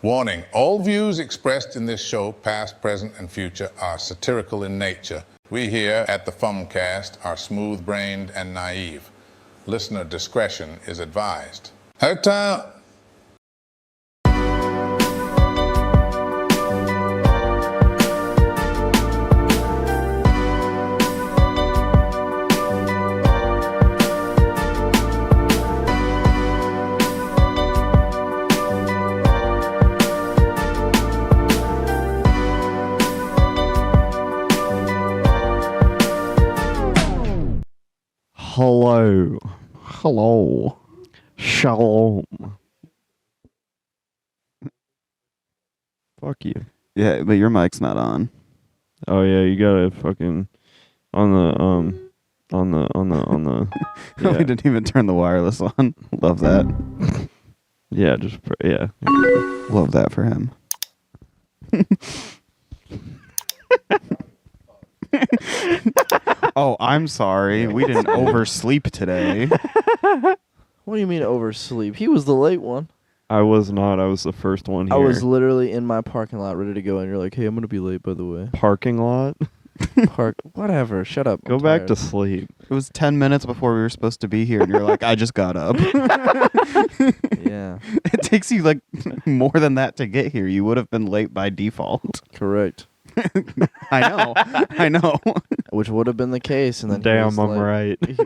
Warning, all views expressed in this show, past, present, and future, are satirical in nature. We here at the Fumcast are smooth-brained and naive. Listener discretion is advised. Hello. Hello. Shalom. Fuck you. Yeah, but your mic's not on. Oh yeah, you gotta fucking on the We didn't even turn the wireless on. Love that. yeah, just yeah. Love that for him. Oh, I'm sorry. We didn't oversleep today. What do you mean oversleep? He was the late one. I was not. I was the first one here. I was literally in my parking lot ready to go, and you're like, hey, I'm going to be late, by the way. Parking lot. Whatever. Shut up. Go I'm back tired. to sleep. It was 10 minutes before we were supposed to be here, and you're like, I just got up. Yeah, It takes you like more than that to get here. You would have been late by default. correct. I know. Which would have been the case, and then Damn, I'm right. It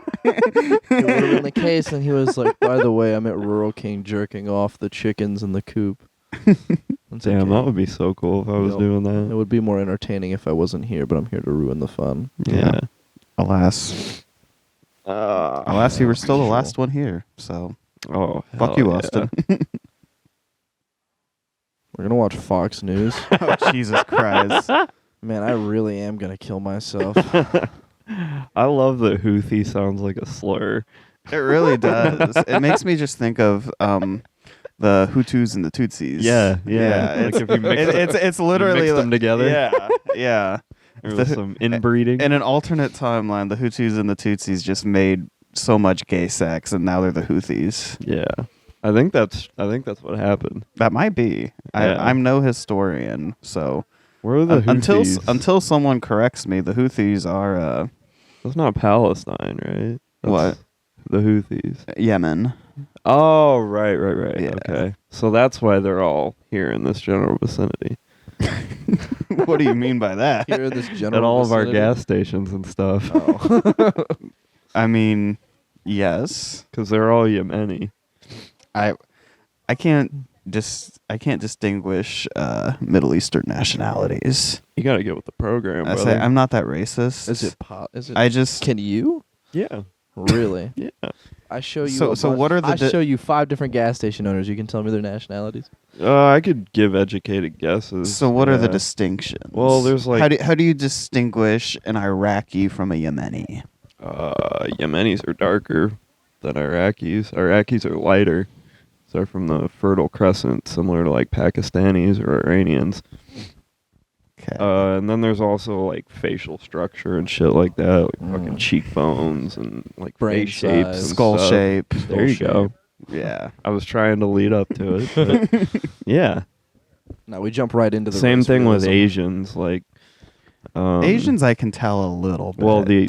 would have been the case, and he was like, by the way, I'm at Rural King jerking off the chickens in the coop. That's Damn, okay. that would be so cool if I was Yep. doing It that. would be more entertaining if I wasn't here, but I'm here to ruin the fun. Yeah. Alas, you were still the last one here. So Oh, fuck hell you, yeah. Austin. We're going to watch Fox News. Oh, Jesus Christ. Man, I really am going to kill myself. I love that Houthi sounds like a slur. It really does. It makes me just think of the Hutus and the Tutsis. Yeah. It's, Like if you mix it's literally mix them together. Yeah. There was some inbreeding. In an alternate timeline, the Hutus and the Tutsis just made so much gay sex, and now they're the Houthis. Yeah. I think that's what happened. That might be. Yeah. I'm no historian, so Where are the Houthis? until someone corrects me, the Houthis are That's not Palestine, right? What? The Houthis. Yemen. Oh, right. Yeah. Okay. So that's why they're all here in this general vicinity. What do you mean by that? Here in this general At all of our vicinity. gas stations and stuff. Oh. I mean, yes. Because they're all Yemeni. I can't distinguish Middle Eastern nationalities. You got to get with the program, I brother. say I'm not that racist. Is it? I just Can you? Yeah. Really? Yeah. I show you. So what are the I show you 5 different gas station owners. You can tell me their nationalities. I could give educated guesses. So what are the Yeah. distinctions? Well, there's like... how do you distinguish an Iraqi from a Yemeni? Yemenis are darker than Iraqis. Iraqis are lighter. So they're from the Fertile Crescent, similar to like Pakistanis or Iranians. Okay. And then there's also like facial structure and shit like that, like fucking Mm. cheekbones and like Brain face shapes, and size. Skull stuff. shape. There you go. Yeah. I was trying to lead up to it, but yeah. No, we jump right into the Same race thing with realism. Asians, like Asians, I can tell a little bit. Well, the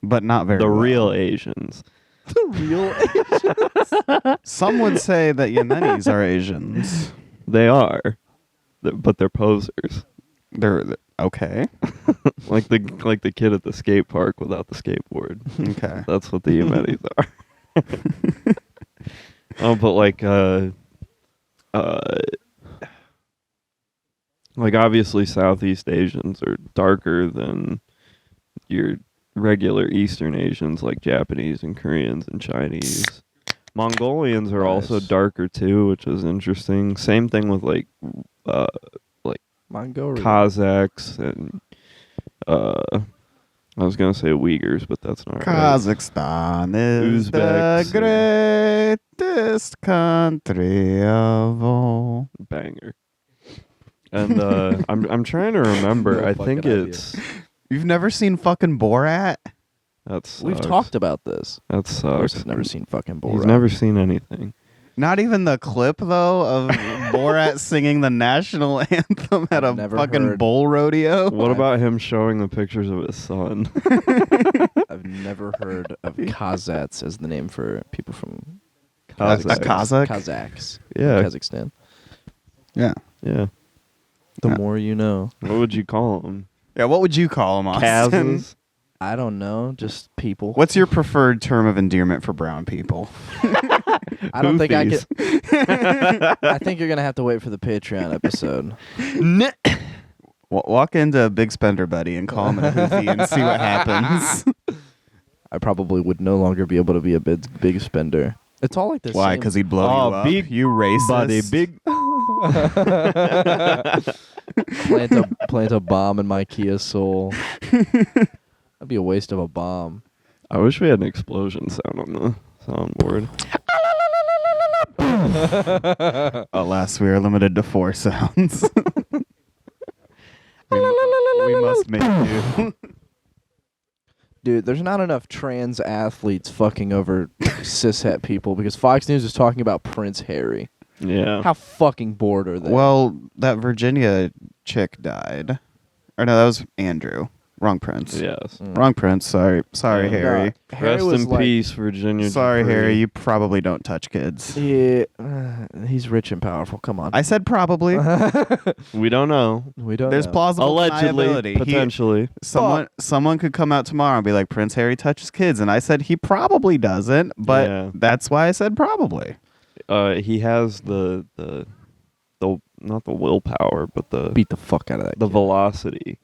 but not very. the well. real Asians. The real Some would say that Yemenis are Asians. They are, but they're posers. They're okay. like the kid at the skate park without the skateboard. Okay. That's what the Yemenis are. Oh, but like obviously Southeast Asians are darker than your regular Eastern Asians, like Japanese and Koreans and Chinese. Mongolians are also Nice. darker too, which is interesting. Same thing with like Mongolia. Kazakhs and I was gonna say Uyghurs, but that's not right. Kazakhstan is Uzbeks. the greatest country of all. Banger. And I'm trying to remember. No I think fucking idea. it's You've never seen fucking Borat? that sucks. We've talked about this. That Of course, sucks. I've never seen fucking Borat. He's never seen anything. Not even the clip though of Borat singing the national anthem at a Never fucking heard. bull rodeo. What about him showing the pictures of his son? I've never heard of Kazats as the name for people from A Kazakh? Kazakhs. Yeah. Kazakhstan. Yeah. Yeah. The Yeah. more you know. What would you call him? Yeah. What would you call him, Austin? Kazas? I don't know. Just people. What's your preferred term of endearment for brown people? I don't think I Houthis. could. I think you're gonna have to wait for the Patreon episode. Walk into Big Spender Buddy and call him a Houthi and see what happens. I probably would no longer be able to be a big spender. It's all like this. Why? Because he'd blow you up. big You racist. Buddy, big. plant a bomb in my Kia Soul. That'd be a waste of a bomb. I wish we had an explosion sound on the soundboard. Alas, we are limited to 4 sounds. we must make do. Dude, there's not enough trans athletes fucking over cishet people because Fox News is talking about Prince Harry. Yeah. How fucking bored are they? Well, that Virginia chick died. Or no, that was Andrew. Wrong Prince. Yes. Wrong Prince. Sorry, Yeah. Harry. Harry Rest was in like, peace, Virginia. Sorry, Giuffre. Harry. You probably don't touch kids. Yeah, he's rich and powerful. Come on. I said probably. We don't know. We don't There's know. plausible Allegedly, deniability. potentially. Someone could come out tomorrow and be like, Prince Harry touches kids, and I said he probably doesn't, but Yeah. that's why I said probably. He has the not the willpower, but the Beat the fuck out of that. the kid. velocity.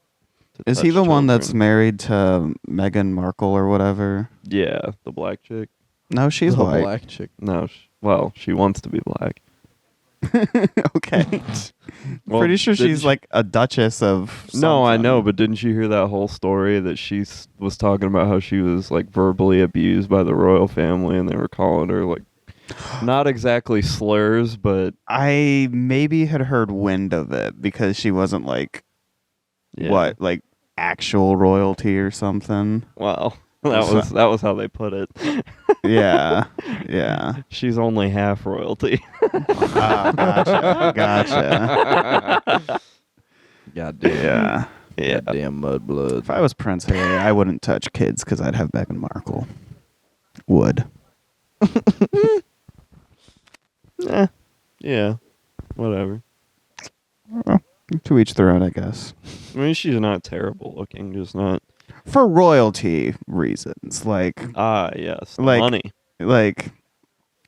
to Is he touch the one that's children. married to Meghan Markle or whatever? Yeah, the black chick. No, she's The white. black chick. No, well, she wants to be black. Okay. Well, Pretty sure didn't she's she- like a duchess of. No, I something. know, but didn't you hear that whole story that she was talking about how she was like verbally abused by the royal family, and they were calling her like not exactly slurs, but I maybe had heard wind of it because she wasn't like yeah. what, like actual royalty or something. Well, that was how they put it. Yeah, yeah. She's only half royalty. Gotcha. Goddamn. Yeah. Yeah. Goddamn mudblood. If I was Prince Harry, I wouldn't touch kids because I'd have Meghan Markle. Would. Yeah. Whatever. To each their own, I guess. I mean, she's not terrible looking, just not. For royalty reasons, like Yes. Like- money.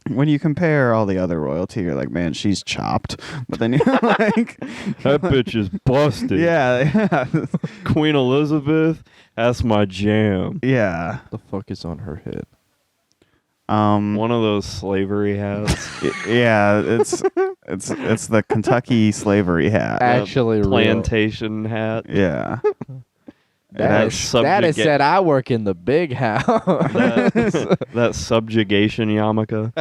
when you compare all the other royalty, you're like, man, she's chopped. But then you're like, That bitch is busted. yeah, Queen Elizabeth, that's my jam. yeah. The fuck is on her head? One of those slavery hats. Yeah, it's the Kentucky slavery hat. Actually, real. Plantation hat. Yeah. That is said I work in the big house. That subjugation yarmulke.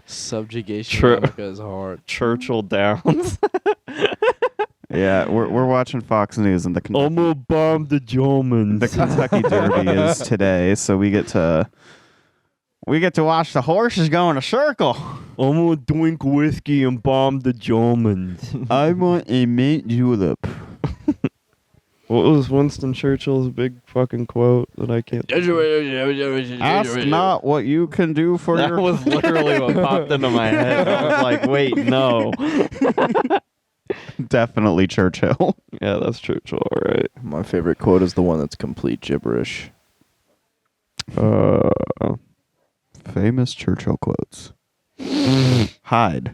Subjugation True. yarmulke is hard. Churchill Downs. Yeah, we're watching Fox News and the I'm gonna bomb the Germans. the Kentucky Derby is today, so we get to watch the horses go in a circle. I'm gonna drink whiskey and bomb the Germans. I want a mint julep. What was Winston Churchill's big fucking quote that I can't? Ask not what you can do for That your. was literally what popped into my head. I was like, wait, no. Definitely Churchill. Yeah, that's Churchill, all right. My favorite quote is the one that's complete gibberish. Famous Churchill quotes. Hide.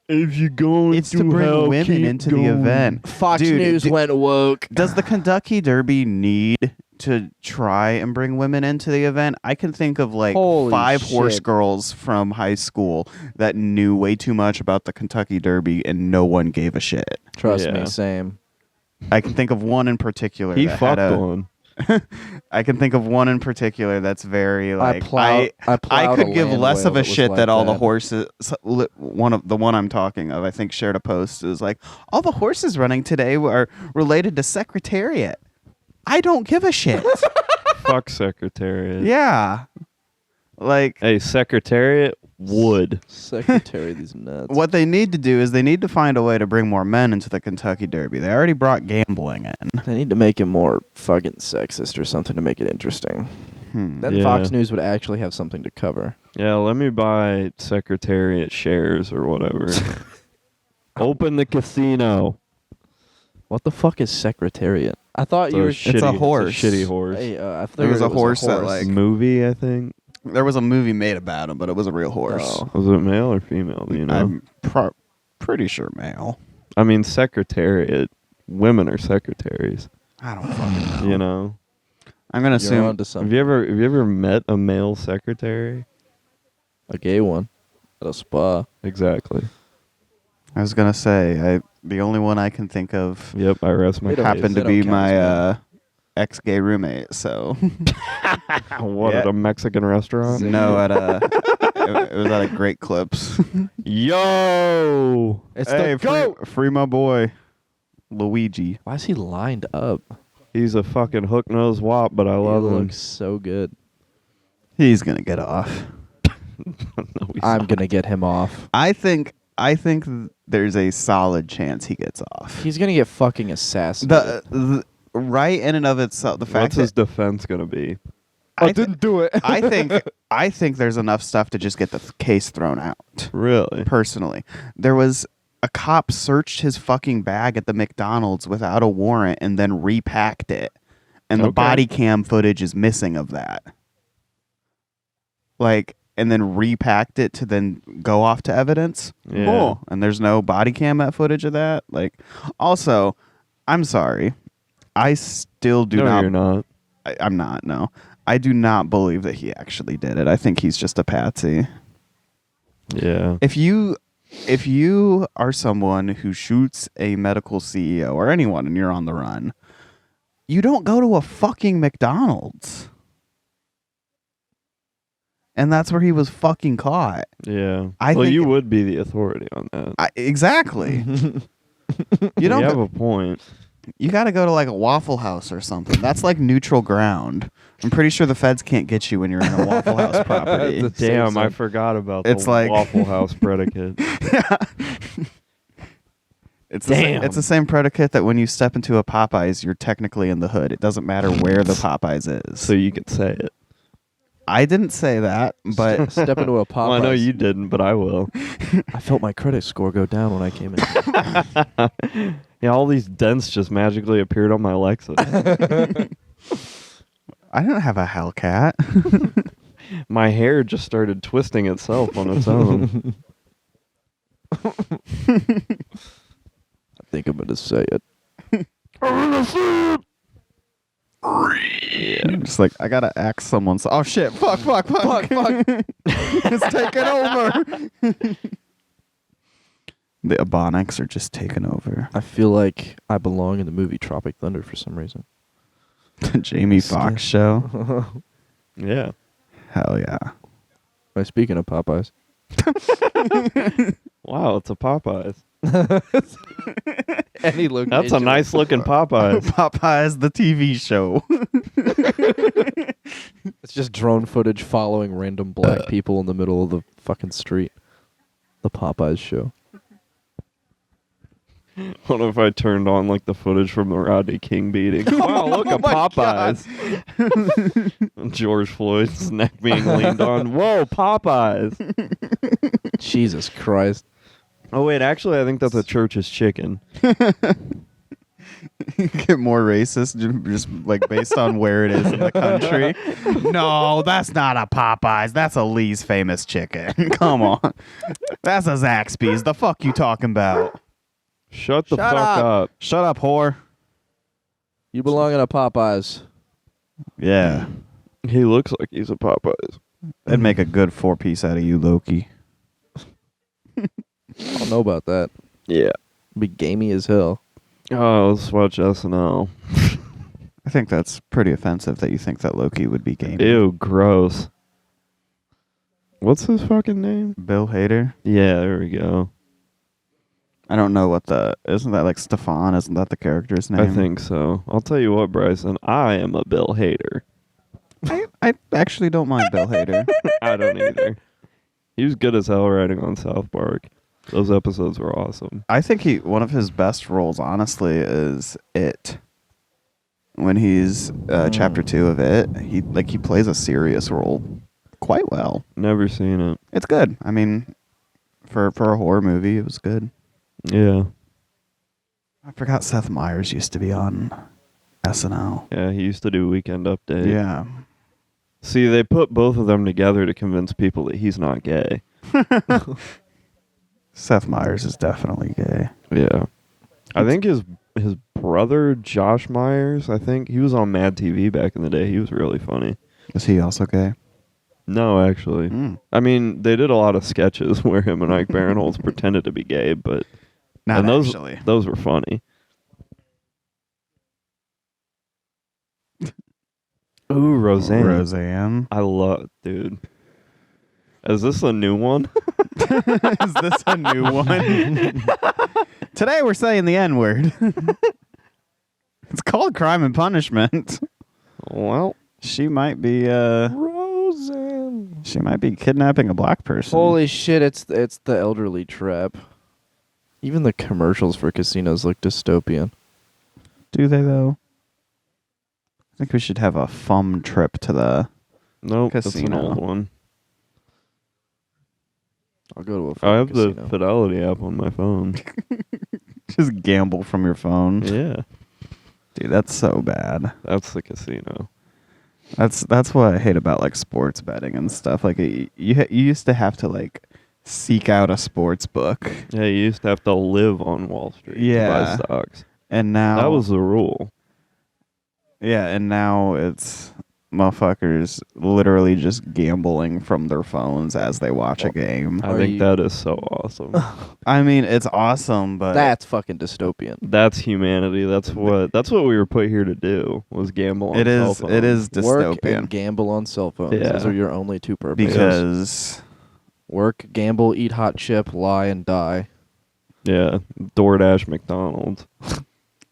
If you're going It's to bring women into the event. Fox Dude, News went woke. Does the Kentucky Derby need to try and bring women into the event? I can think of like Holy 5 horse shit. girls from high school that knew way too much about the Kentucky Derby and no one gave a shit. Trust Yeah. me, same. I can think of one in particular. He that fucked had a- one. I can think of one in particular that's very like plowed I could a give land less whale of a that was shit like that all the that. horses. The one I'm talking of, I think, shared a post. It was like all the horses running today are related to Secretariat. I don't give a shit. Fuck Secretariat. Yeah. Like, Hey, Secretariat would. Secretary, these nuts. what they need to do is they need to find a way to bring more men into the Kentucky Derby. They already brought gambling in. They need to make it more fucking sexist or something to make it interesting. Then Yeah. Fox News would actually have something to cover. Yeah, let me buy Secretariat shares or whatever. Open the casino. What the fuck is Secretariat? I thought you were. It's a horse. It's a shitty horse. Hey, I thought There was it a horse that, like- Movie, I think. There was a movie made about him, but it was a real horse. Oh. Was it male or female? Do you know? I'm pretty sure male. I mean, Secretariat. Women are secretaries. I don't fucking know. You know. I'm gonna You're assume. onto Have something. you ever met a male secretary? A gay one at a spa. Exactly. I was gonna say the only one I can think of Yep. I rest my Wait a case. happened to That be don't count as my ex-gay roommate. So What Yeah. at a Mexican restaurant? no, at it was at a Great Clips. Yo. It's Hey, the goat. free my boy, Luigi. Why is he lined up? He's a fucking hook nosed wop, but I love he him. looks so good. He's gonna get off. No, he's I'm not. gonna get him off. I think there's a solid chance he gets off. He's gonna get fucking assassinated. The right in and of itself, the fact What's his that defense gonna be? I didn't do it. I think there's enough stuff to just get the case thrown out. Really? Personally, there was a cop searched his fucking bag at the McDonald's without a warrant and then repacked it, and the Okay. body cam footage is missing of that. Like, and then repacked it to then go off to evidence. Yeah. Cool. And there's no body cam footage of that. Like, also, I'm sorry, I still do no, not. you're not. I'm not. No, I do not believe that he actually did it. I think he's just a patsy. Yeah. If you are someone who shoots a medical CEO or anyone and you're on the run, you don't go to a fucking McDonald's. And that's where he was fucking caught. Yeah. I well, think- you would be the authority on that. Exactly. You don't. You have go- a point. you got to go to like a Waffle House or something. That's like neutral ground. I'm pretty sure the feds can't get you when you're in a Waffle House property. The Damn, I Simpson. forgot about It's the like- Waffle House predicate. It's the same predicate that when you step into a Popeyes, you're technically in the hood. It doesn't matter where the Popeyes is. So you could say it. I didn't say that, but Step into a Popeyes. Well, I know you didn't, but I will. I felt my credit score go down when I came in. Yeah, all these dents just magically appeared on my Lexus. I didn't have a Hellcat. My hair just started twisting itself on its own. I think I'm gonna say it. Yeah. Just like I gotta ask someone. Oh shit! Fuck! It's taking over. The Ebonics are just taking over. I feel like I belong in the movie Tropic Thunder for some reason. The Jamie Foxx show. Yeah. Hell yeah. Wait, speaking of Popeyes, Wow, it's a Popeyes. any location. That's a nice looking Popeyes. Popeyes the TV show. It's just drone footage following random black people in the middle of the fucking street. The Popeyes show. What if I turned on like the footage from the Rodney King beating? Wow, look at Popeyes. George Floyd's neck being leaned on. Whoa, Popeyes. Jesus Christ. Oh wait, actually I think that's a Church's chicken. Get more racist just like based on where it is in the country. No, that's not a Popeyes. That's a Lee's famous chicken. Come on. That's a Zaxby's. The fuck you talking about? Shut the Shut fuck up. up. Shut up, whore. You belong in a Popeyes. Yeah. He looks like he's a Popeyes. That'd make a good 4-piece out of you, Loki. I don't know about that. Yeah. Be gamey as hell. Oh, let's watch SNL. I think that's pretty offensive that you think that Loki would be gaming. Ew, gross. What's his fucking name? Bill Hader. Yeah, there we go. I don't know what isn't that like Stefan? Isn't that the character's name? I think so. I'll tell you what, Bryson. I am a Bill Hader. I actually don't mind Bill Hader. I don't either. He was good as hell writing on South Park. Those episodes were awesome. I think one of his best roles, honestly, is It. When he's chapter 2 of It, he plays a serious role quite well. Never seen it. It's good. I mean, for a horror movie, it was good. Yeah. I forgot Seth Meyers used to be on SNL. Yeah, he used to do Weekend Update. Yeah. See, they put both of them together to convince people that he's not gay. Seth Meyers is definitely gay. Yeah. I think his brother, Josh Myers, I think, he was on Mad TV back in the day. He was really funny. Is he also gay? No, actually. Mm. I mean, they did a lot of sketches where him and Ike Barinholtz pretended to be gay, but Not and those actually. those were funny. Ooh, Roseanne. Roseanne. I love, dude. Is this a new one? Is this a new one? Today we're saying the N-word. It's called Crime and Punishment. Well, She might be Roseanne. she might be kidnapping a black person. Holy shit! It's the elderly trap. Even the commercials for casinos look dystopian. Do they though? I think we should have a fun trip to the Nope, that's an Casino. old one. I'll go to a I fucking have the casino. Fidelity app on my phone. just gamble from your phone. Yeah, Dude, that's so bad. that's the casino. That's what I hate about like sports betting and stuff. Like you used to have to like seek out a sports book, Yeah, you used to have to live on Wall Street to Yeah. buy stocks. and now That was the rule. yeah, and now it's motherfuckers literally just gambling from their phones as they watch a game. I Are think you- that is so awesome. I mean, it's awesome, but That's fucking dystopian. That's humanity. That's what we were put here to do, was gamble on it cell is phones. it is Work and dystopian gamble on cell phones. Yeah. Those are your only two purposes. because Work, gamble, eat hot chip, lie, and die. Yeah, DoorDash McDonald's.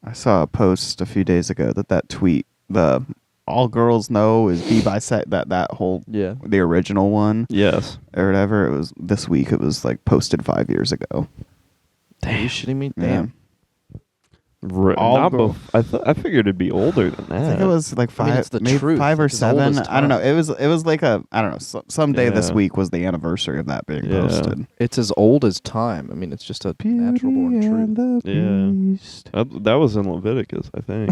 I saw a post a few days ago that tweet, the all girls know is be bisexual, that whole Yeah. the original one Yes. or whatever, it was this week, it was like posted 5 years ago. Are you shitting me? Yeah. Damn. All Not girl- I figured it'd be older than that. I think it was like I mean, five, it's the maybe truth. 5 or It's as old 7. as I don't know. time. It was like a, I don't know. Some day this Yeah. week was the anniversary of that being Yeah. posted. It's as old as time. I mean, it's just a natural born truth. Yeah. That was in Leviticus, I think.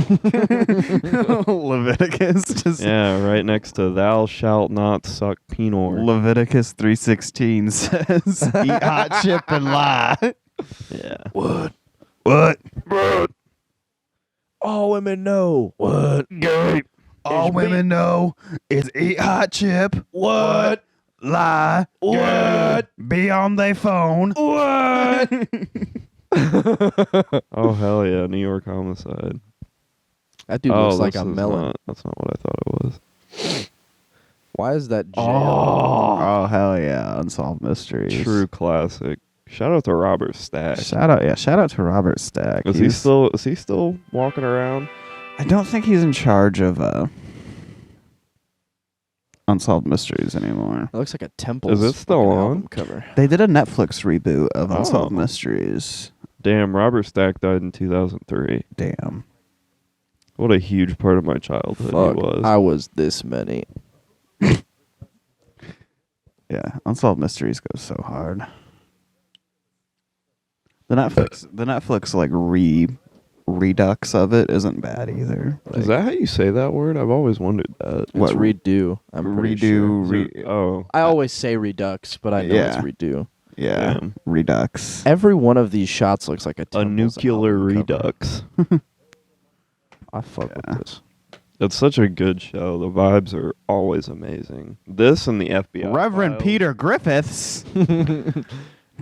Leviticus just Yeah, right next to "Thou shalt not suck penor." Leviticus 3:16 says, "Eat hot chip and lie." Yeah. What? All women know. What? All women know is eat hot chip. What? Lie. What? Be on their phone. What? Oh hell yeah, New York homicide. That dude oh, looks like this a is melon. that's not what I thought it was. Why is that jail? Oh hell yeah! Unsolved mysteries. True classic. Shout out to Robert Stack. Shout out to Robert Stack. Is he still walking around? I don't think he's in charge of Unsolved Mysteries anymore. That looks like a temple. Is it still on? cover? They did a Netflix reboot of Unsolved Oh. Mysteries. Damn, Robert Stack died in 2003. Damn. What a huge part of my childhood Fuck, he was. I was this many. Yeah, Unsolved Mysteries goes so hard. The Netflix like redux of it isn't bad either. Is that how you say that word? I've always wondered that. It's What, redo. I'm pretty sure. Oh, I always say redux, but I know it's Yeah. redo. Yeah, Damn. redux. Every one of these shots looks like a a Temple's nuclear album cover. redux. I fuck Yeah. with this. It's such a good show. The vibes are always amazing. This and the FBI. Reverend files. Peter Griffiths.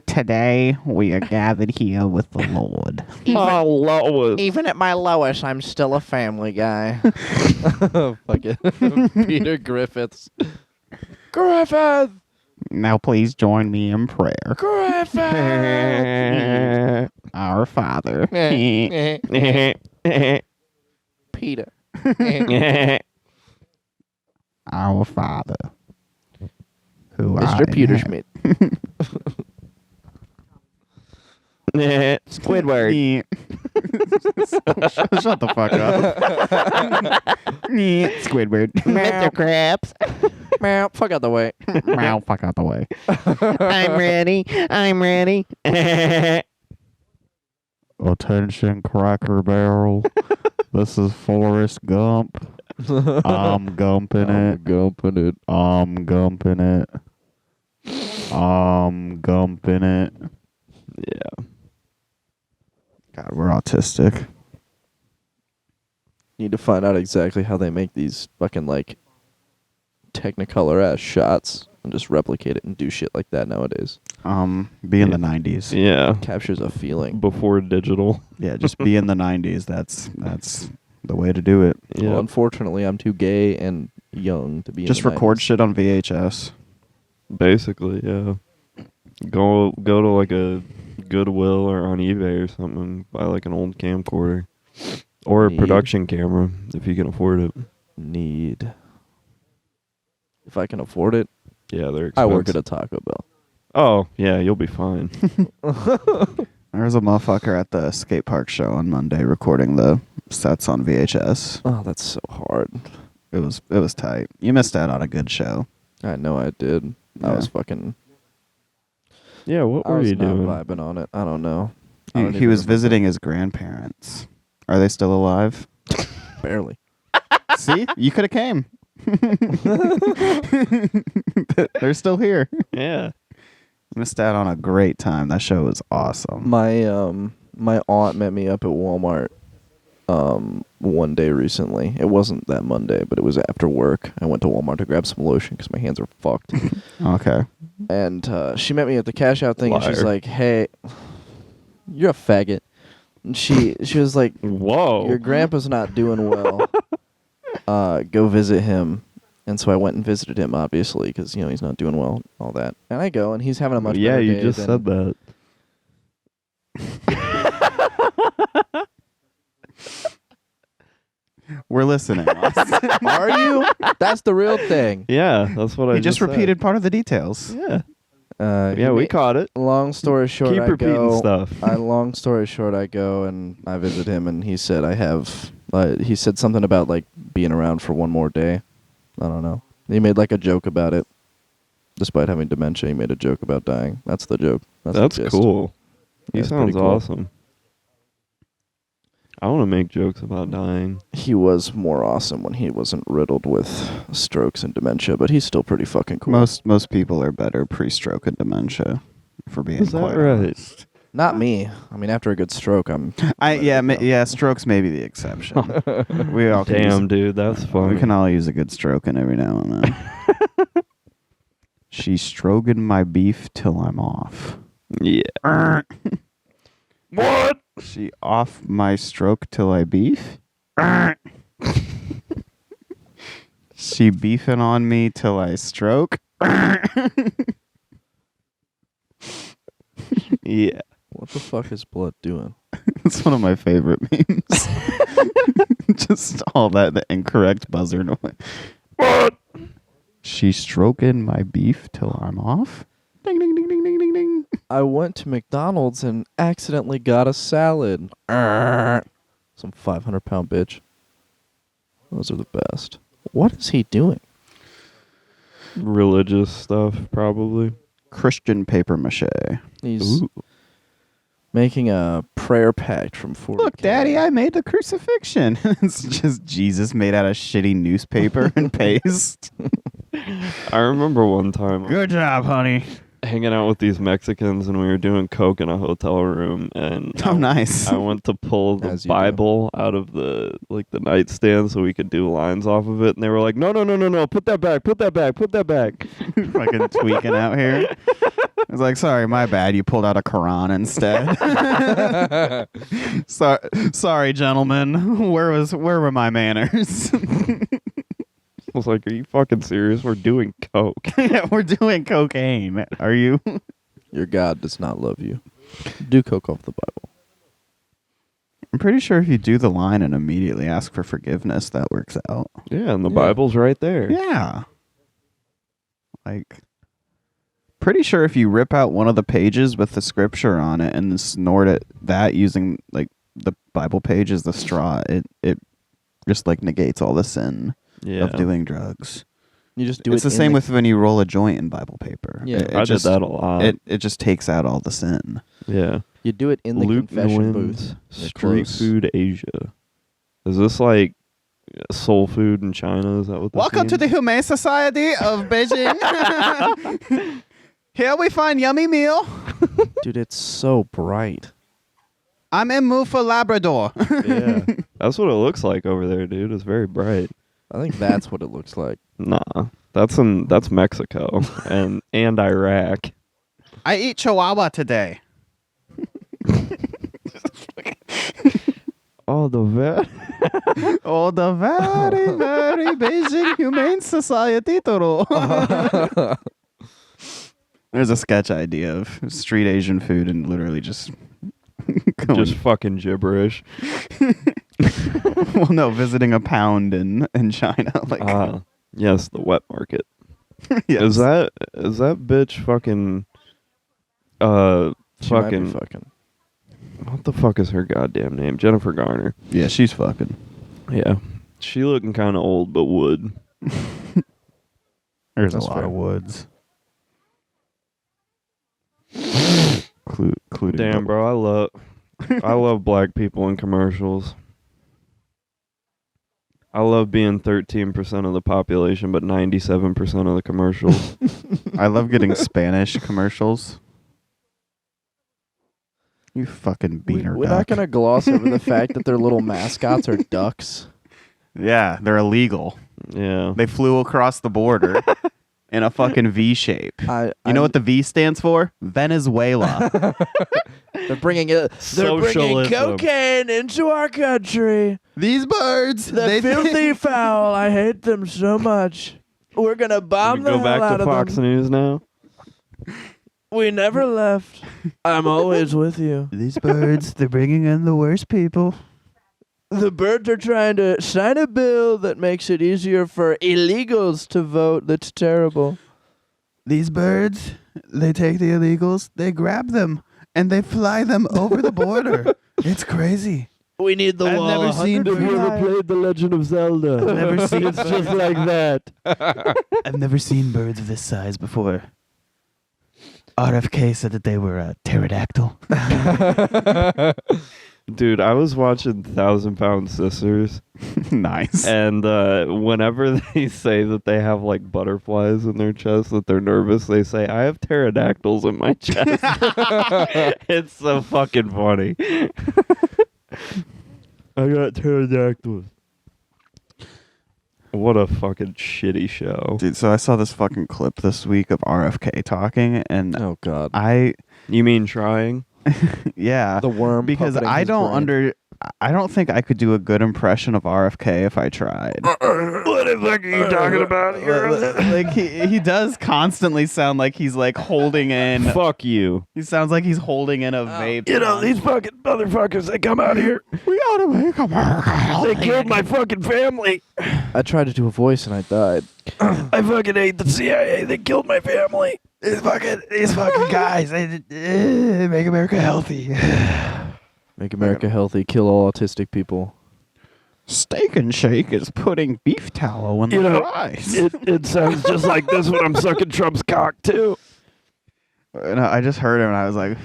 Today we are gathered here with the Lord. My Lois. Even at my lowest, I'm still a family guy. Fuck it. Peter Griffiths. Griffith! Now please join me in prayer. Our Father. Peter. Our Father. Who art Mr. in Peter heaven. Schmidt. Squidward. Shut the fuck up. Squidward. Mr. Krabs. Meow, fuck out the way. Meow, fuck out the way. I'm ready. I'm ready. Attention, Cracker Barrel. This is Forrest Gump. I'm gumping it. Gumping it. I'm gumping it. I'm gumping it. Yeah. God, we're autistic. Need to find out exactly how they make these fucking like Technicolor ass shots and just replicate it and do shit like that nowadays. Be in the 90s. Yeah. Captures a feeling. Before digital. Yeah, just be in the 90s. That's the way to do it. Yeah. Well, unfortunately, I'm too gay and young to be. Just in the record 90s. shit on VHS. Basically, yeah. Go to like a Goodwill or on eBay or something. Buy like an old camcorder. Or a Need. production camera if you can afford it. Need. If I can afford it, Yeah, they're expensive. I work at a Taco Bell. Oh, yeah, you'll be fine. There was a motherfucker at the skate park show on Monday recording the sets on VHS. Oh, that's so hard. It was tight. You missed out on a good show. I know I did. I Yeah. was fucking. Yeah, what I were was you not doing? vibing on it. I don't know. I don't He even was remember. visiting his grandparents. Are they still alive? Barely. See? You could have came. They're still here. Yeah. Missed out on a great time. That show was awesome. My aunt met me up at Walmart one day recently. It wasn't that Monday, but it was after work. I went to Walmart to grab some lotion because my hands are fucked. Okay. And she met me at the cash out thing, and she's Liar. like, "Hey, you're a faggot." And she was like, Whoa. "Your grandpa's not doing well. Go visit him." And so I went and visited him, obviously, because he's not doing well, all that. And I go, and he's having a much Yeah, better you day just than- said that. We're listening. Are you? That's the real thing. Yeah, that's what I He just said. repeated part of the details. Yeah. He Yeah, we ma- caught it. Long story short, Keep I repeating go. stuff. Long story short, I go and I visit him, and he said I have. He said something about like being around for one more day. I don't know. He made like a joke about it. Despite having dementia, he made a joke about dying. That's the joke. That's the gist. cool. He Yeah, it's sounds pretty cool. awesome. I want to make jokes about dying. He was more awesome when he wasn't riddled with strokes and dementia, but he's still pretty fucking cool. Most people are better pre-stroke and dementia, for being Is that quite right? honest. Not me. I mean, after a good stroke, I'm. Strokes may be the exception. We all can Damn, use, dude, that's funny. we can all use a good stroking every now and then. She's stroking my beef till I'm off. Yeah. What? She off my stroke till I beef? She beefing on me till I stroke? Yeah. What the fuck is blood doing? It's one of my favorite memes. Just all the incorrect buzzer noise. What? She's stroking my beef till I'm off? Ding, ding, ding, ding, ding, ding, ding. I went to McDonald's and accidentally got a salad. Some 500-pound bitch. Those are the best. What is he doing? Religious stuff, probably. Christian paper mache. He's making a prayer pact from 40. Look, Daddy, I made the crucifixion. It's just Jesus made out of shitty newspaper and paste. I remember one time Good job, honey. hanging out with these Mexicans and we were doing coke in a hotel room and Oh, nice. I went to pull the As you do. Bible out of the nightstand so we could do lines off of it and they were like, no, put that back, put that back, put that back. Fucking tweaking out here. I was like, sorry, my bad. You pulled out a Quran instead. Sorry, gentlemen. Where were my manners? was like, are you fucking serious? We're doing coke. Yeah, we're doing cocaine. Are you? Your God does not love you. Do coke off the Bible. I'm pretty sure if you do the line and immediately ask for forgiveness, that works out. Yeah, and the Yeah. Bible's right there. Yeah. Like, pretty sure if you rip out one of the pages with the scripture on it and then snort that using like the Bible page as the straw, it just like negates all the sin Yeah. of doing drugs. You just do It's it. the same with when you roll a joint in Bible paper. Yeah. It I just, did that a lot. It just takes out all the sin. Yeah. You do it in the Luke confession Nguyen's booth. You're Street close. Food Asia. Is this like soul food in China? Is that what this Welcome to the means? Humane Society of Beijing. Here we find yummy meal. Dude, it's so bright. I'm in mood for Labrador. Yeah. That's what it looks like over there, dude. It's very bright. I think that's what it looks like. Nah. That's Mexico and Iraq. I eat Chihuahua today. Oh, the vet. Oh, the very, very Beijing Humane Society. There's a sketch idea of street Asian food and literally just going, Just fucking gibberish. well, no, visiting a pound in China. Like, Yes, the wet market. yes. Is that bitch fucking She might be fucking fucking. what the fuck is her goddamn name? Jennifer Garner. Yeah, she's fucking. Yeah. She looking kind of old but would. There's That's a lot fair. of woods. Including Damn, bro, I love black people in commercials. I love being 13% of the population, but 97% of the commercials. I love getting Spanish commercials. You fucking beaner We're duck. not gonna gloss over the fact that their little mascots are ducks. Yeah, they're illegal. Yeah. They flew across the border in a fucking V shape. You know what the V stands for? Venezuela. They're bringing it? They're bringing Socialism. cocaine into our country. These birds, The filthy foul. I hate them so much. We're gonna bomb We the go hell back out to of Fox them. News now. We never left. I'm always with you. These birds, they're bringing in the worst people. The birds are trying to sign a bill that makes it easier for illegals to vote. That's terrible. These birds, they take the illegals, they grab them, and they fly them over the border. It's crazy. We need the I've wall. never seen 100 feet high. played The Legend of Zelda? I've never seen It's just like that. I've never seen birds of this size before. RFK said that they were a pterodactyl. Dude, I was watching 1,000-Pound Sisters, Nice. and whenever they say that they have like butterflies in their chest, that they're nervous, they say, "I have pterodactyls in my chest." It's so fucking funny. I got pterodactyls. What a fucking shitty show. Dude, so I saw this fucking clip this week of RFK talking, and Oh God. You mean trying? yeah, The worm. because puppeting I his don't brain. I don't think I could do a good impression of RFK if I tried. What the fuck are you talking about Like he does constantly sound like he's like holding in. Fuck you. He sounds like he's holding in a vape. these fucking motherfuckers, they come out here. We gotta make America. They killed my fucking family. I tried to do a voice and I died. I fucking hate the CIA. They killed my family. These fucking guys. They make America healthy. Make America healthy. Kill all autistic people. Steak and Shake is putting beef tallow in the fries. It sounds just like this when I'm sucking Trump's cock too. And I just heard him, and I was like,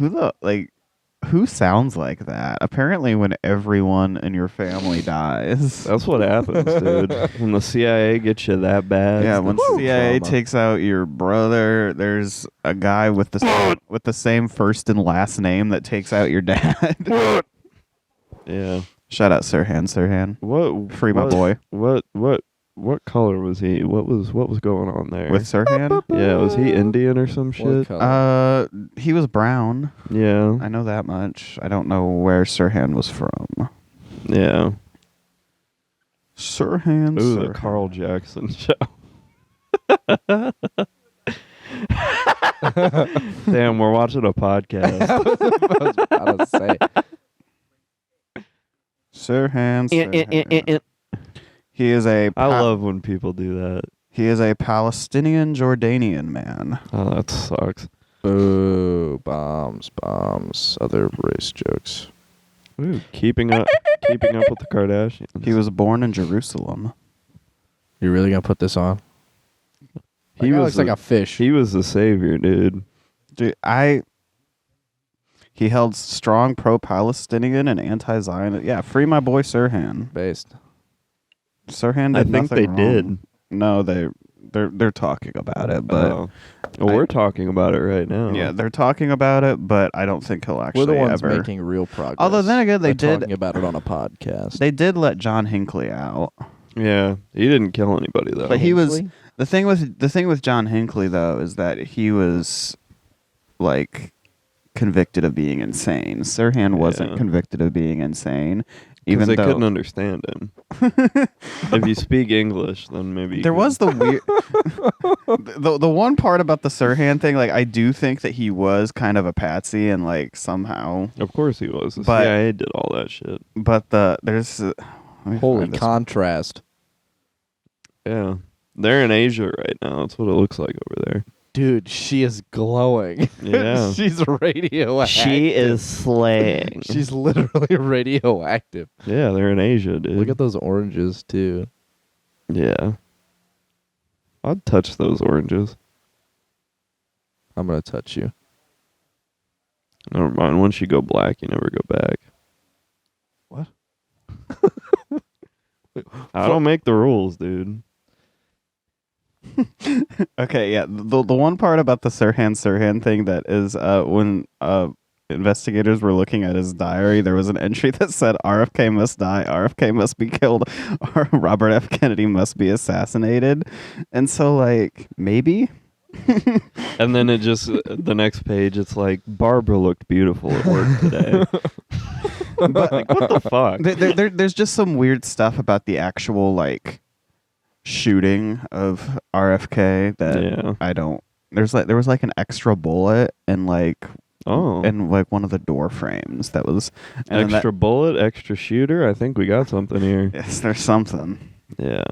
who sounds like that? Apparently, when everyone in your family dies. That's what happens, dude. When the CIA gets you that bad. Yeah, when Woo! CIA Trauma. takes out your brother, there's a guy with the same first and last name that takes out your dad. Yeah. Shout out Sirhan. What? Free my boy. What color was he? What was going on there? With Sirhan? Yeah, was he Indian or some What shit? color? He was brown. Yeah. I know that much. I don't know where Sirhan was from. Yeah. Sirhan. Ooh, the Sirhan. Carl Jackson show. Damn, we're watching a podcast. I was about to say. Sirhan. Sirhan. He is a. I love when people do that. He is a Palestinian Jordanian man. Oh, that sucks. Boo. Bombs. Other race jokes. Ooh, keeping up with the Kardashians. He was born in Jerusalem. You really gonna put this on? He That was looks like a fish. He was the savior, dude. Dude, he held strong pro-Palestinian and anti-Zionist. Yeah, free my boy Sirhan. Based. Sirhan I did think nothing they wrong. did. No, they're talking about it, but Well, we're talking about it right now. yeah, they're talking about it, but I don't think he'll actually We're the ones ever. making real progress. Although then again, they by did- talking about it on a podcast. They did let John Hinckley out, Yeah, he didn't kill anybody though. but he was Hinckley? the thing with John Hinckley though is that he was like convicted of being insane. Sirhan wasn't Yeah. convicted of being insane, because even they though couldn't understand him. If you speak English, then maybe you there could- was the weird the one part about the Sirhan thing. Like I do think that he was kind of a patsy and like somehow, Of course he was. The But- CIA did all that shit. but there's let me Holy find this. contrast. Yeah, they're in Asia right now. That's what it looks like over there. Dude, she is glowing. Yeah. She's radioactive. slaying. She's literally radioactive. Yeah, they're in Asia, dude. Look at those oranges, too. Yeah. I'd touch those oranges. I'm going to touch you. Never mind. Once you go black, you never go back. What? I don't make the rules, dude. Okay, yeah. The one part about the Sirhan thing that is when investigators were looking at his diary, there was an entry that said RFK must die, RFK must be killed, or Robert F. Kennedy must be assassinated. And so like maybe And then it just, the next page, it's like, Barbara looked beautiful at work today. but Like, what the fuck? there's just some weird stuff about the actual like shooting of RFK that Yeah. I don't. There was like an extra bullet and like Oh. like one of the door frames that was and then Extra bullet, extra shooter. I think we got something here. yes, there's something. Yeah.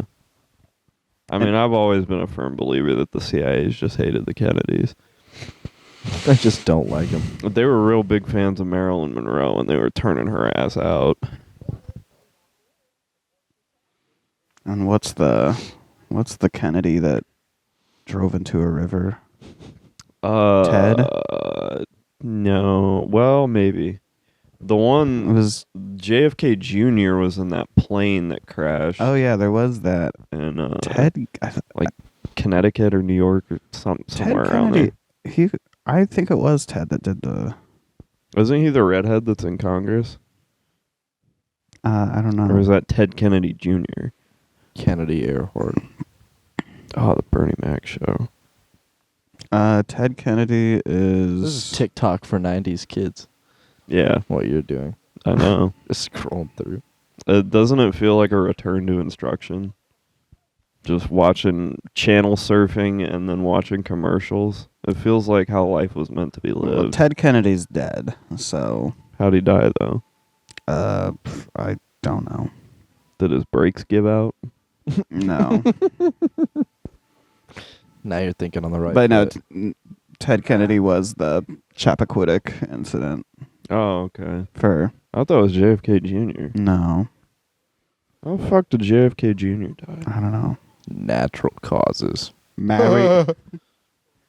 I mean, I've always been a firm believer that the CIA's just hated the Kennedys. I just don't like him. But they were real big fans of Marilyn Monroe, and they were turning her ass out. And what's the Kennedy that drove into a river? Ted? No. Well, maybe. The It one, was JFK Jr. was in that plane that crashed oh yeah, there was that in Ted. Connecticut or New York or somewhere Ted around there. Kennedy. I think it was Ted that did the. Wasn't he the redhead that's in Congress? I don't know. Or was that Ted Kennedy Jr.? Kennedy Earhart. Oh, the Bernie Mac show. Ted Kennedy is. This is TikTok for 90s kids. Yeah, What you're doing. I know. Just scrolling through. Doesn't it feel like a return to instruction? Just watching channel surfing and then watching commercials. It feels like how life was meant to be Well, lived. Ted Kennedy's dead, so How'd he die, though? I don't know. Did his brakes give out? No, Now you're thinking on the right but no, foot. Ted Kennedy was the Chappaquiddick incident. Oh, okay. For I thought it was JFK Jr. no, How the fuck did JFK Jr. die? I don't know. Natural causes. Mary,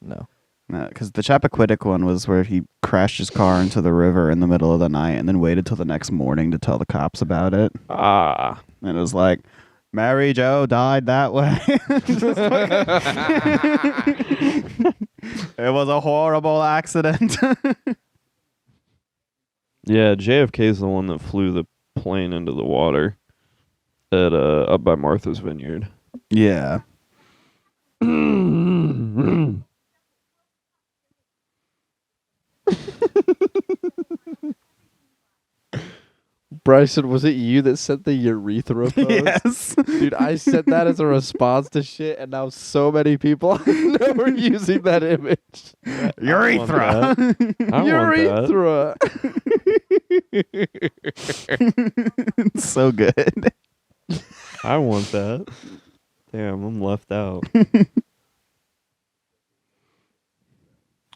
No. because the Chappaquiddick one was where he crashed his car into the river in the middle of the night and then waited till the next morning to tell the cops about it. Ah. And it was like, Mary Jo died that way. It was a horrible accident. Yeah, JFK's the one that flew the plane into the water at up by Martha's Vineyard. Yeah. Bryson, was it you that sent the urethra pose? Yes. Dude, I said that as a response to shit, and now so many people I know are using that image. Urethra. I want Urethra. It's so good. I want that. Damn, I'm left out.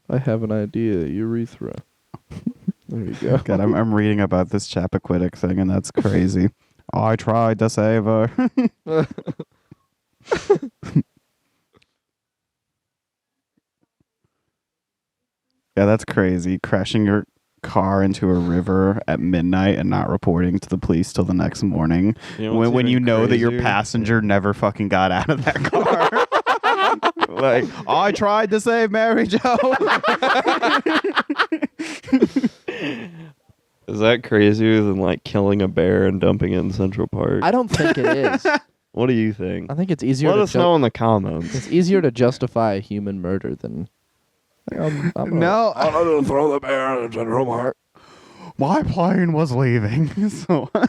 I have an idea. Urethra. There you go. God, I'm reading about this Chappaquiddick thing, and that's crazy. I tried to save her. Yeah, that's crazy. Crashing your car into a river at midnight and not reporting to the police till the next morning. You know what's When you even know that your crazier? passenger never fucking got out of that car. Like, I tried to save Mary Jo. Is that crazier than like killing a bear and dumping it in Central Park? I don't think it is. What do you think? I think it's easier. Let to us know in the comments. It's easier to justify a human murder than. I'm No, gonna throw the bear in Central Park. my plane was leaving. So I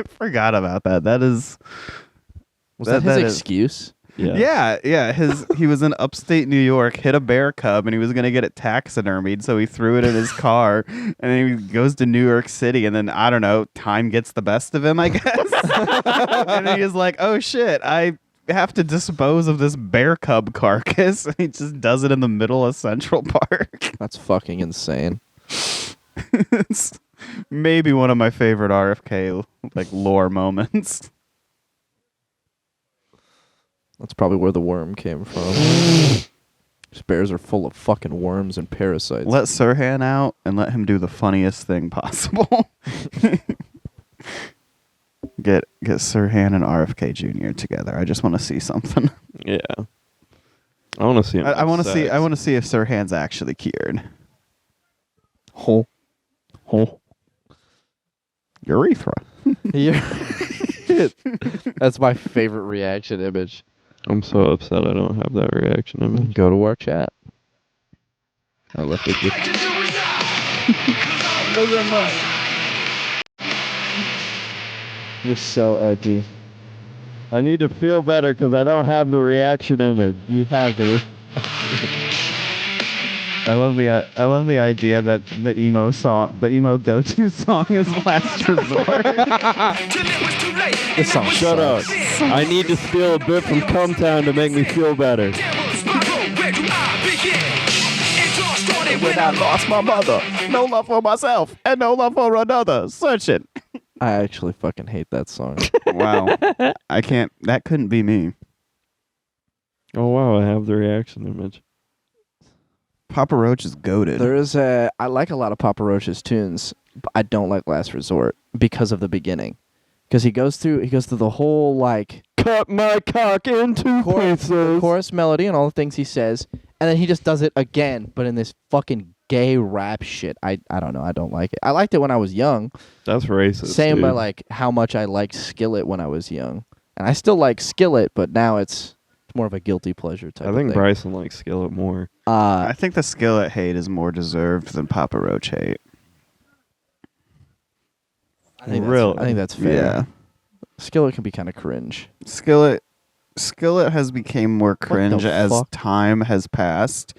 forgot about that. That is. Was that his that is- excuse? Yeah. He was in upstate New York, hit a bear cub, and he was gonna get it taxidermied, so he threw it in his car, and then he goes to New York City, and then I don't know, time gets the best of him, I guess, and then he's like, oh shit, I have to dispose of this bear cub carcass, and he just does it in the middle of Central Park. That's fucking insane. It's maybe one of my favorite RFK like lore moments. That's probably where the worm came from. These bears are full of fucking worms and parasites. Let Sirhan out and let him do the funniest thing possible. Get Sirhan and RFK Jr. together. I just want to see something. Yeah. I want to see him. I want to have see. sex. I want to see if Sirhan's actually cured. Ho. Urethra. Yeah. That's my favorite reaction image. I'm so upset I don't have that reaction image. Go to our chat. I left it with You're so edgy. I need to feel better because I don't have the reaction image. You have to. I love the idea that the emo go-to song is Last Resort. This song Shut up. sucks. I need to steal a bit from Cumtown to make me feel better. When I lost my mother, no love for myself and no love for another. Search it. I actually fucking hate that song. Wow, I can't. That couldn't be me. Oh wow, I have the reaction image. Papa Roach is goated. I like a lot of Papa Roach's tunes, but I don't like Last Resort because of the beginning. Because he goes through the whole like Cut my cock into pieces. chorus melody and all the things he says, and then he just does it again, but in this fucking gay rap shit. I don't know. I don't like it. I liked it when I was young. That's racist. Same dude. by like how much I liked Skillet when I was young, and I still like Skillet, but now it's more of a guilty pleasure type. I think of thing. Bryson likes Skillet more. I think the Skillet hate is more deserved than Papa Roach hate. I think Really? I think that's fair. Yeah. Skillet can be kind of cringe. Skillet has become more the cringe as fuck? time has passed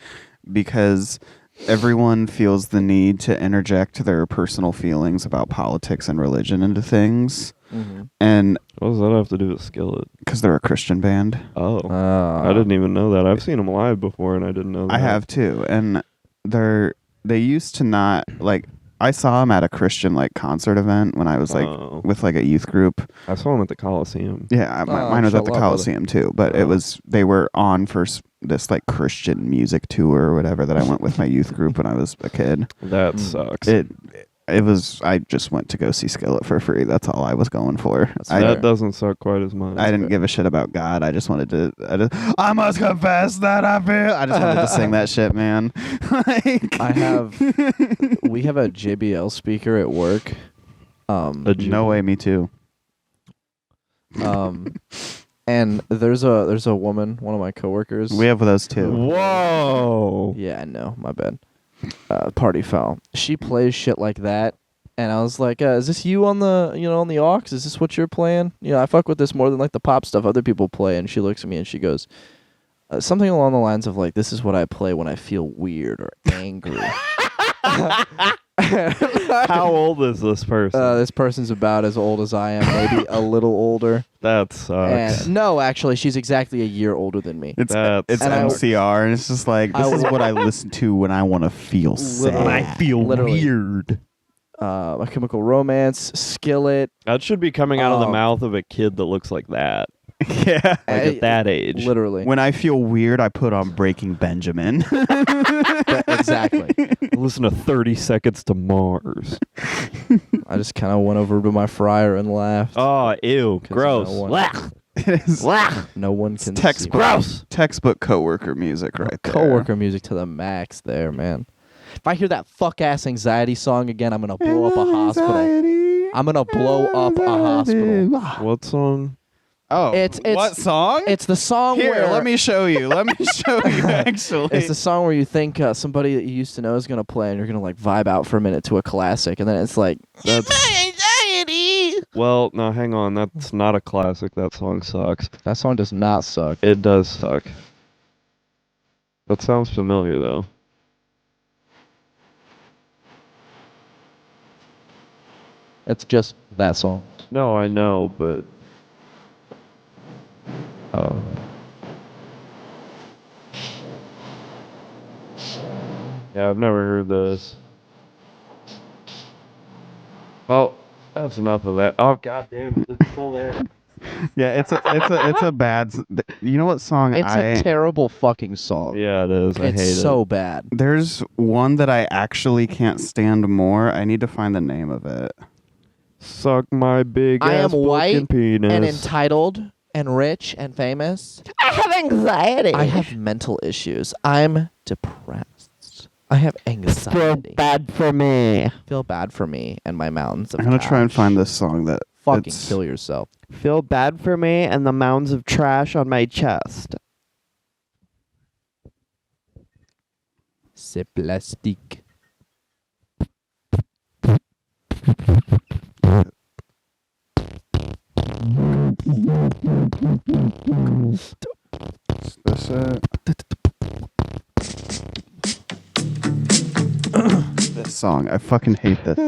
because everyone feels the need to interject their personal feelings about politics and religion into things. Mm-hmm. And What does that have to do with Skillet? because they're a Christian band. Oh, I didn't even know that. I've seen them live before, and I didn't know that. I have too. And they used to not like I saw them at a Christian like concert event when I was like Oh. with like a youth group. I saw them at the Coliseum. Yeah, Oh, mine was at shut the up, Coliseum too, but Oh. they were on for this like Christian music tour or whatever that I went with my youth group when I was a kid. That sucks. It was I just went to go see Skillet for free. That's all I was going for. That doesn't suck quite as much. I didn't give a shit about God. I just wanted to. I must confess that I feel. I just wanted to sing that shit, man. Like, We have a JBL speaker at work. no way, me too. And there's a woman, one of my coworkers. We have those too. Whoa. Yeah, I know. My bad. Party foul. She plays shit like that And I was like, "Is this you on the on the aux? Is this what you're playing? I fuck with this more than like the pop stuff other people play." And she looks at me and she goes, something along the lines of like, "This is what I play when I feel weird or angry." How old is this person? This person's about as old as I am, maybe a little older. That sucks. And no, actually, she's exactly a year older than me. It's That's- it's And I- MCR, and it's just like this is what I listen to when I want to feel sad. When I feel literally. weird. My Chemical Romance, Skillet. That should be coming out of the Oh. mouth of a kid that looks like that. Yeah. Like at that age. Literally. When I feel weird, I put on Breaking Benjamin. Exactly. Listen to 30 Seconds to Mars. I just kind of went over to my fryer and laughed. Oh, ew. 'Cause Gross. no one- Blech. It is No one can textbook, Gross. textbook coworker music right there. Coworker music to the max there, man. If I hear that fuck ass anxiety song again, I'm gonna blow up a hospital. I'm gonna blow up a hospital. What song? Oh, It's- what song? It's the song Here, where let me show you. Let me show you. Actually, it's the song where you think somebody that you used to know is gonna play, and you're gonna like vibe out for a minute to a classic, and then it's like Well, no, hang on. That's not a classic. That song sucks. that song does not suck. It does suck. That sounds familiar, though. It's just that song. No, I know, but... Yeah, I've never heard this. Well, that's enough of that. Oh, goddamn, it's still there. yeah, it's a bad. You know what song It's I? a terrible fucking song. Yeah, it is. I hate It's it. so bad. There's one that I actually can't stand more. I need to find the name of it. Suck my big I ass am white fucking penis. and entitled and rich and famous. I have anxiety. I have mental issues. I'm depressed. I have anxiety. bad for me. Feel bad for me and my mountains of I'm gonna try and cash. find this song that Fucking it's- kill yourself. Feel bad for me and the mounds of trash on my chest. C'est plastique. This, this song. I fucking hate this. I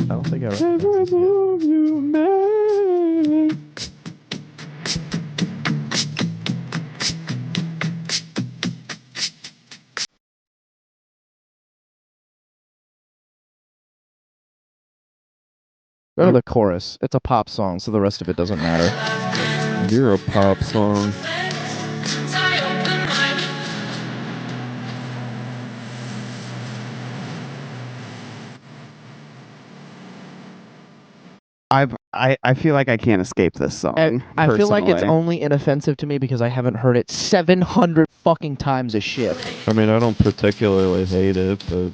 don't think I recognize this. Go to the chorus. It's a pop song, so the rest of it doesn't matter. You're a pop song. I feel like I can't escape this song. I feel like it's personally. only inoffensive to me because I haven't heard it 700 fucking times a shift. I mean, I don't particularly hate it, but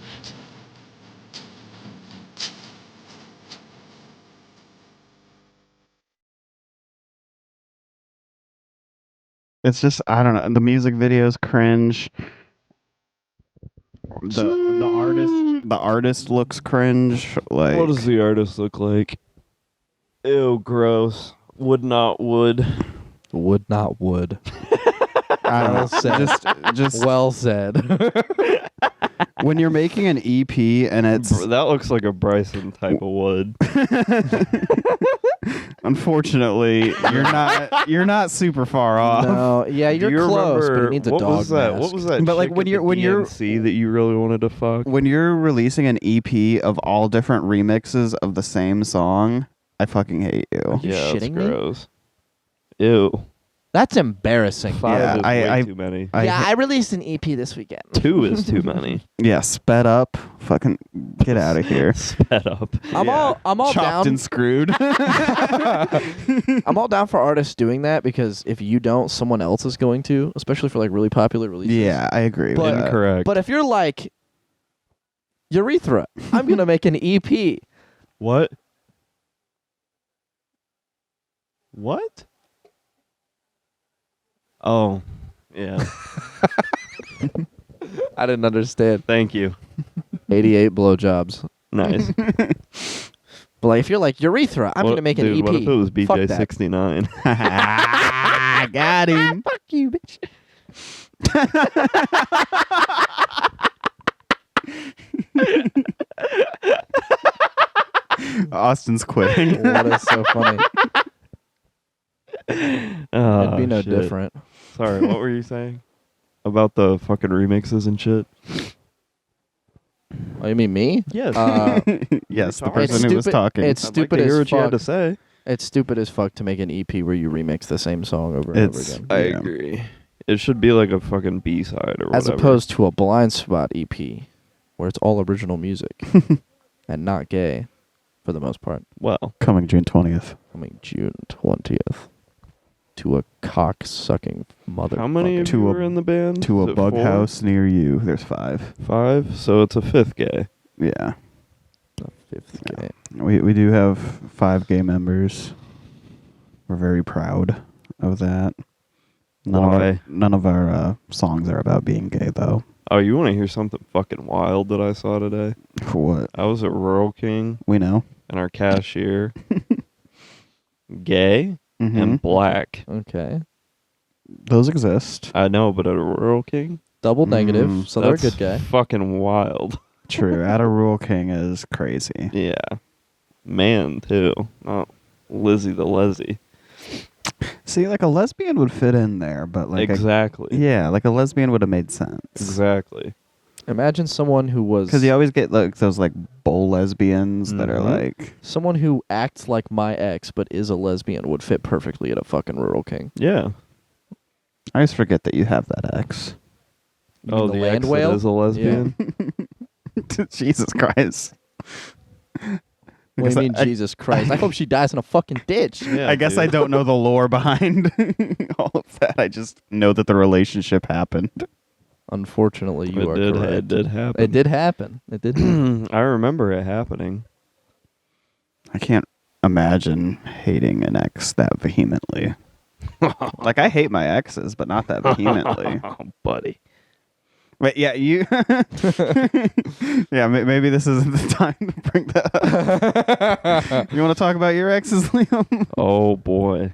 It's just I don't know. The music videos cringe. The artist looks cringe. Like what does the artist look like? Ew, gross. Would not would. Would not would. I don't know. Well said. Just Well said. when you're making an EP and it's That looks like a Bryson type of wood. unfortunately you're not super far off. No, yeah, Do you're you close, but remember it needs a what dog was that? mask. What was that? But, like, chick when at you're- the when you're- DNC that you really wanted to fuck. When you're releasing an EP of all different remixes of the same song, I fucking hate you. you yeah, that's shitting me? gross. Ew. That's embarrassing. Five Yeah, is I- way too many. I released an EP this weekend. 2 is too many. Yeah, sped up. Fucking get out of here. Sped up. I'm all Chopped down. and screwed. I'm all down for artists doing that because if you don't, someone else is going to, especially for like really popular releases. Yeah, I agree But- with that. Incorrect. But if you're like Urethra, I'm gonna make an E EP. What? What? Oh, yeah. I didn't understand. Thank you. 88 blowjobs. Nice. But like, if you're like urethra, I'm What- gonna make an dude, EP. What if it was Fuck that. BJ69? I got him. Fuck you, bitch. Austin's quitting. What is so funny? Oh, It'd be no shit. different. Sorry, what were you saying? About the fucking remixes and shit? Oh, you mean me? Yes. Yes, the It's person who was stupid- talking. it's I'd like stupid to hear as what you had to fuck. say. It's stupid as fuck to make an EP where you remix the same song over and over It's- again. I Yeah. agree. It should be like a fucking B-side or whatever. As opposed to a Blind Spot EP where it's all original music and not gay for the most part. Well, Coming June 20th. Coming June 20th to a cock-sucking mother. how many of To you a- were in the band? To Is a it bug 4? house near you. There's 5. 5? So it's a 5th gay. Yeah. Fifth Yeah. gay. We do have 5 gay members. We're very proud of that. Why? None of our songs are about being gay, though. Oh, you want to hear something fucking wild that I saw today? For what? I was at Rural King, We know. and our cashier, gay Mhm. and black. Okay. Those exist. I know, but at a Rural King, Double negative, Mm, so they're a that's good guy. fucking wild. True. At a Rural King is crazy. Yeah, man too. Not Lizzie the Leslie. See, like a lesbian would fit in there, but like Exactly. yeah, like a lesbian would have made sense. Exactly. Imagine someone who was Because you always get like those like bull lesbians that are Mhm. like, someone who acts like my ex but is a lesbian would fit perfectly at a fucking Rural King. Yeah. I always forget that you have that ex. You Oh, mean the land ex whale that is a lesbian. Jesus Christ. What do you Because mean, Jesus Christ? I hope she dies in a fucking ditch. Yeah, I guess I dude. don't know the lore behind all of that. I just know that the relationship happened. Unfortunately, you are It correct. did happen. It did happen. It did. happen. I remember it happening. I can't imagine hating an ex that vehemently. Like I hate my exes, but not that vehemently. Oh, buddy. Wait, yeah, you. Yeah, maybe this isn't the time to bring that up. You want to talk about your exes, Liam? Oh boy.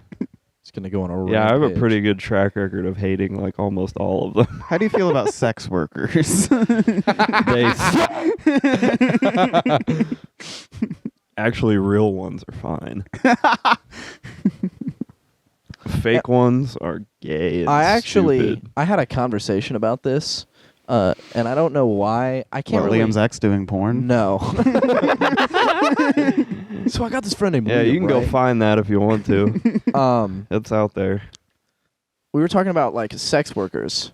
It's gonna go on a Yeah, I have a rampage. pretty good track record of hating like almost all of them. How do you feel about sex workers? They actually real ones are fine. Fake ones are gay. And I actually stupid. I had a conversation about this, and I don't know why. I can't What, really. Liam's ex doing porn? No. So I got this friend named Yeah, Liam, you can go right? find that if you want to. It's out there. We were talking about like sex workers,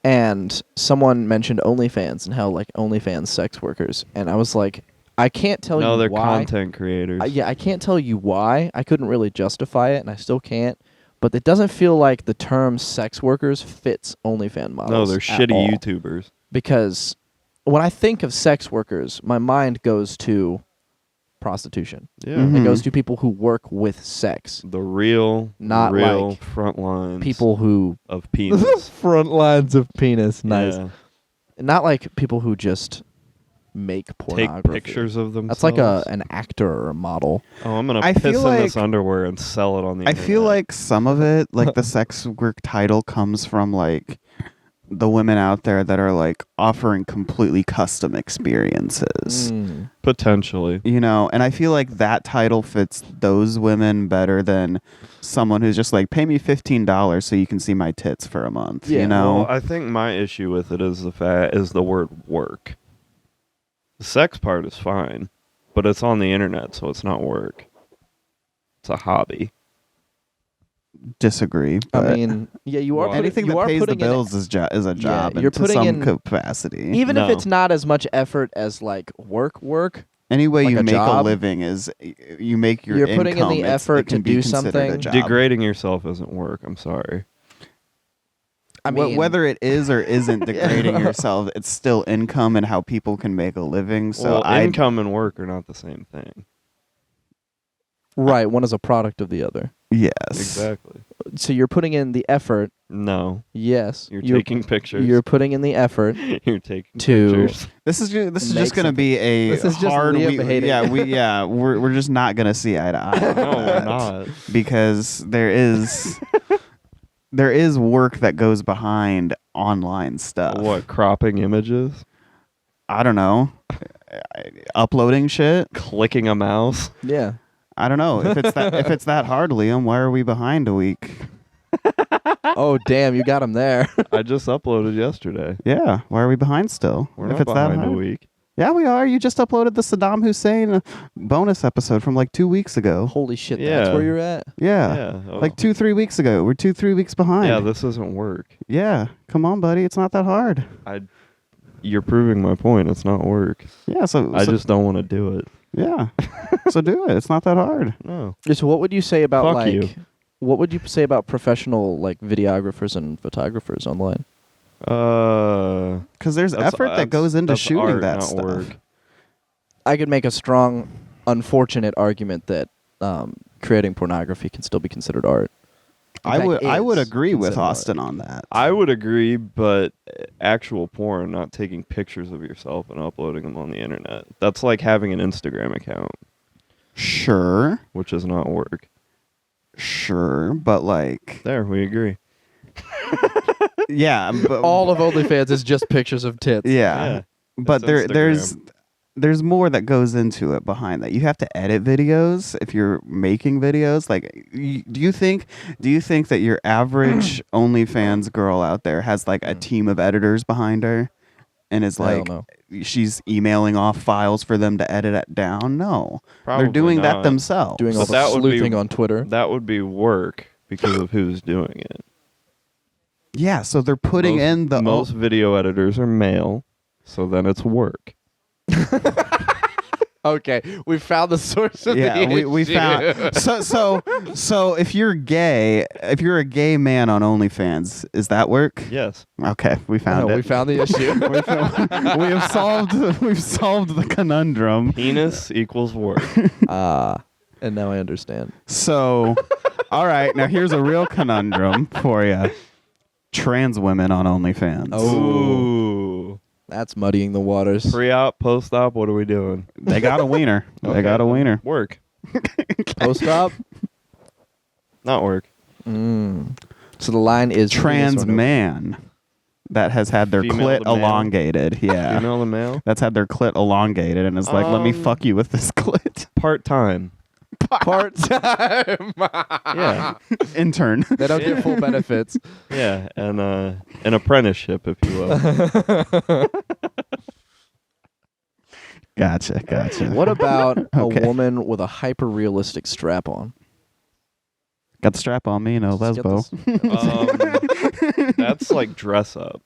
and someone mentioned OnlyFans and how like OnlyFans sex workers, and I was like, I can't tell No, you they're why. content creators. Yeah, I can't tell you why. I couldn't really justify it, and I still can't. But it doesn't feel like the term sex workers fits OnlyFans models. No, they're at shitty all. YouTubers. Because when I think of sex workers, my mind goes to prostitution. Yeah. Mhm. It goes to people who work with sex. The real, Not real like front lines People who of penis. front lines of penis. Nice. Yeah. Not like people who just make Take pornography. pictures of themselves. That's like an actor or a model. Oh, I'm gonna I piss feel in this like- underwear and sell it on the I feel internet. like some of it, like the sex work title, comes from like the women out there that are like offering completely custom experiences. Mm. potentially. You know, and I feel like that title fits those women better than someone who's just like, pay me $15 so you can see my tits for a month. Yeah, you know, Well, I think my issue with it is the word work. The sex part is fine, but it's on the internet, so it's not work. It's a hobby. disagree. But I mean, yeah, you are Well, anything you that are pays the putting in- bills is a job. you're and to putting some in- capacity. even No. if it's not as much effort as like work. Any way like you a make job, a living is you make your you're putting in income, the it's- effort it can to be do considered a something. job. Degrading yourself isn't work. I'm sorry. I mean, Whether it is or isn't degrading yourself, it's still income and how people can make a living. So Well, income and work are not the same thing. right, one is a product of the other. Yes. Exactly. So you're putting in the effort. No, Yes. you're taking pictures. You're putting in the effort. You're taking to- pictures. This is Make just going to be a This is just hard Liam hating. we're just not going to see eye to eye. No, on we're that. not. Because there is work that goes behind online stuff. What, cropping images? I don't know. Uploading shit. Clicking a mouse? Yeah. I don't know. If it's that hard, Liam, why are we behind a week? Oh damn, you got him there. I just uploaded yesterday. Yeah, why are we behind still? We're if not it's that behind a hard? week. Yeah, we are. You just uploaded the Saddam Hussein bonus episode from like 2 weeks ago. Holy shit, Yeah. that's where you're at? Yeah. Yeah. Like 2-3 weeks ago. We're 2-3 weeks behind. Yeah, this doesn't work. Yeah. Come on, buddy. It's not that hard. You're proving my point. It's not work. Yeah, so I just don't want to do it. yeah. So do it. It's not that hard. No. So what would you say about Fuck like you. what would you say about professional like videographers and photographers online? Because there's effort that goes into that's shooting art, that not stuff. work. I could make a strong, unfortunate argument that creating pornography can still be considered art. In I fact, would is agree with considered art. Austin on that. I would agree, but actual porn, not taking pictures of yourself and uploading them on the internet. That's like having an Instagram account, Sure. which is not work. Sure. But like, There, we agree. yeah. But, All of OnlyFans is just pictures of tits. yeah. Yeah. But It's there's more that goes into it behind that. You have to edit videos if you're making videos. Like, do you think that your average OnlyFans girl out there has like a team of editors behind her, and is Hell like no. she's emailing off files for them to edit it down? No, Probably they're doing that not. themselves. Doing all But the that would be- sleuthing on Twitter. That would be work because of who's doing it. Yeah, so they're putting most, in the most video editors are male, so then it's work. Okay, we found the source of yeah, the we issue. found so if you're a gay man on OnlyFans, is that work? Yes. Okay, we found No, it. we found the issue. We've solved the conundrum. Penis equals work. And now I understand. So, all right, now here's a real conundrum for you. Trans women on OnlyFans. Oh. Ooh. That's muddying the waters. Pre-op, post-op, what are we doing? They got a wiener. They Okay, got a wiener. Work. Post-op? Not work. So the line is Trans penis or no? man that has had their Female clit to male? Yeah. Female to male? That's had their clit elongated and is like, let me fuck you with this clit. Part-time. Part-time. Yeah. Intern. They don't get full benefits. Yeah, and an apprenticeship, if you will. Gotcha. What about Okay. a woman with a hyper-realistic strap-on? Got the strap on me, no Let's get lesbo. this- That's like dress up.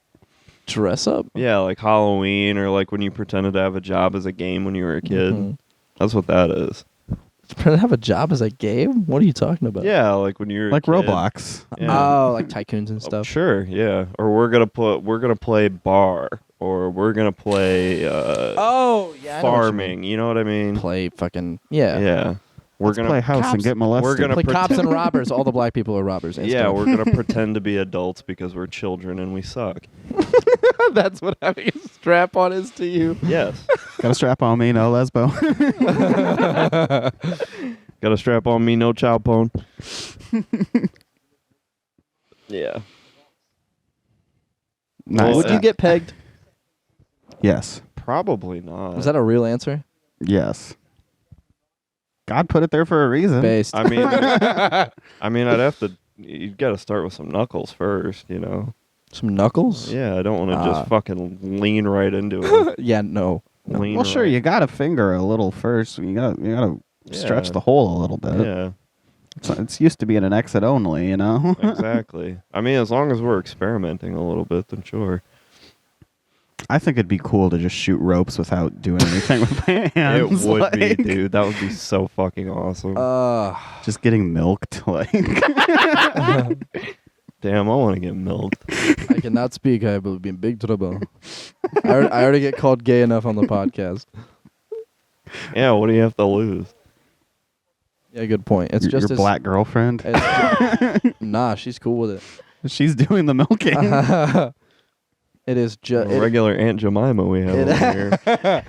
Dress up? Yeah, like Halloween or like when you pretended to have a job as a game when you were a kid. Mhm. That's what that is. To have a job as a game? What are you talking about? Yeah, like when you're a Like kid. Roblox. Yeah. Oh, like tycoons and stuff. Sure, yeah. Or we're gonna play bar, or we're gonna play Oh, yeah. I know what you farming. You know what I mean? mean. Play fucking Yeah. We're Let's gonna play house and cops- get molested. we're gonna Play cops pretend- and robbers. All the black people are robbers. Yeah, instantly. we're gonna pretend to be adults because we're children and we suck. That's what having a strap on is to you. Yes. Got a strap on me, no lesbo. Got a strap on me, no child porn. Yeah. Nice. Would you get pegged? Yes. Probably not. Is that a real answer? Yes. God put it there for a reason. Based. I mean, I'd have to. You got to start with some knuckles first, you know. Some knuckles? Yeah, I don't want to Ah. just fucking lean right into it. Yeah, no. Lean Well, sure, right. you got to finger a little first. You gotta stretch Yeah. the hole a little bit. Yeah, It's used to being an exit only, you know. exactly. I mean, as long as we're experimenting a little bit, then sure. I think it'd be cool to just shoot ropes without doing anything with my hands. It would be, like, dude. That would be so fucking awesome. Just getting milked, like. Damn, I want to get milked. I cannot speak. I will be in big trouble. I already get called gay enough on the podcast. Yeah, what do you have to lose? Yeah, good point. It's just your as, black girlfriend. Nah, she's cool with it. She's doing the milking. It is just Regular Aunt Jemima we have over here.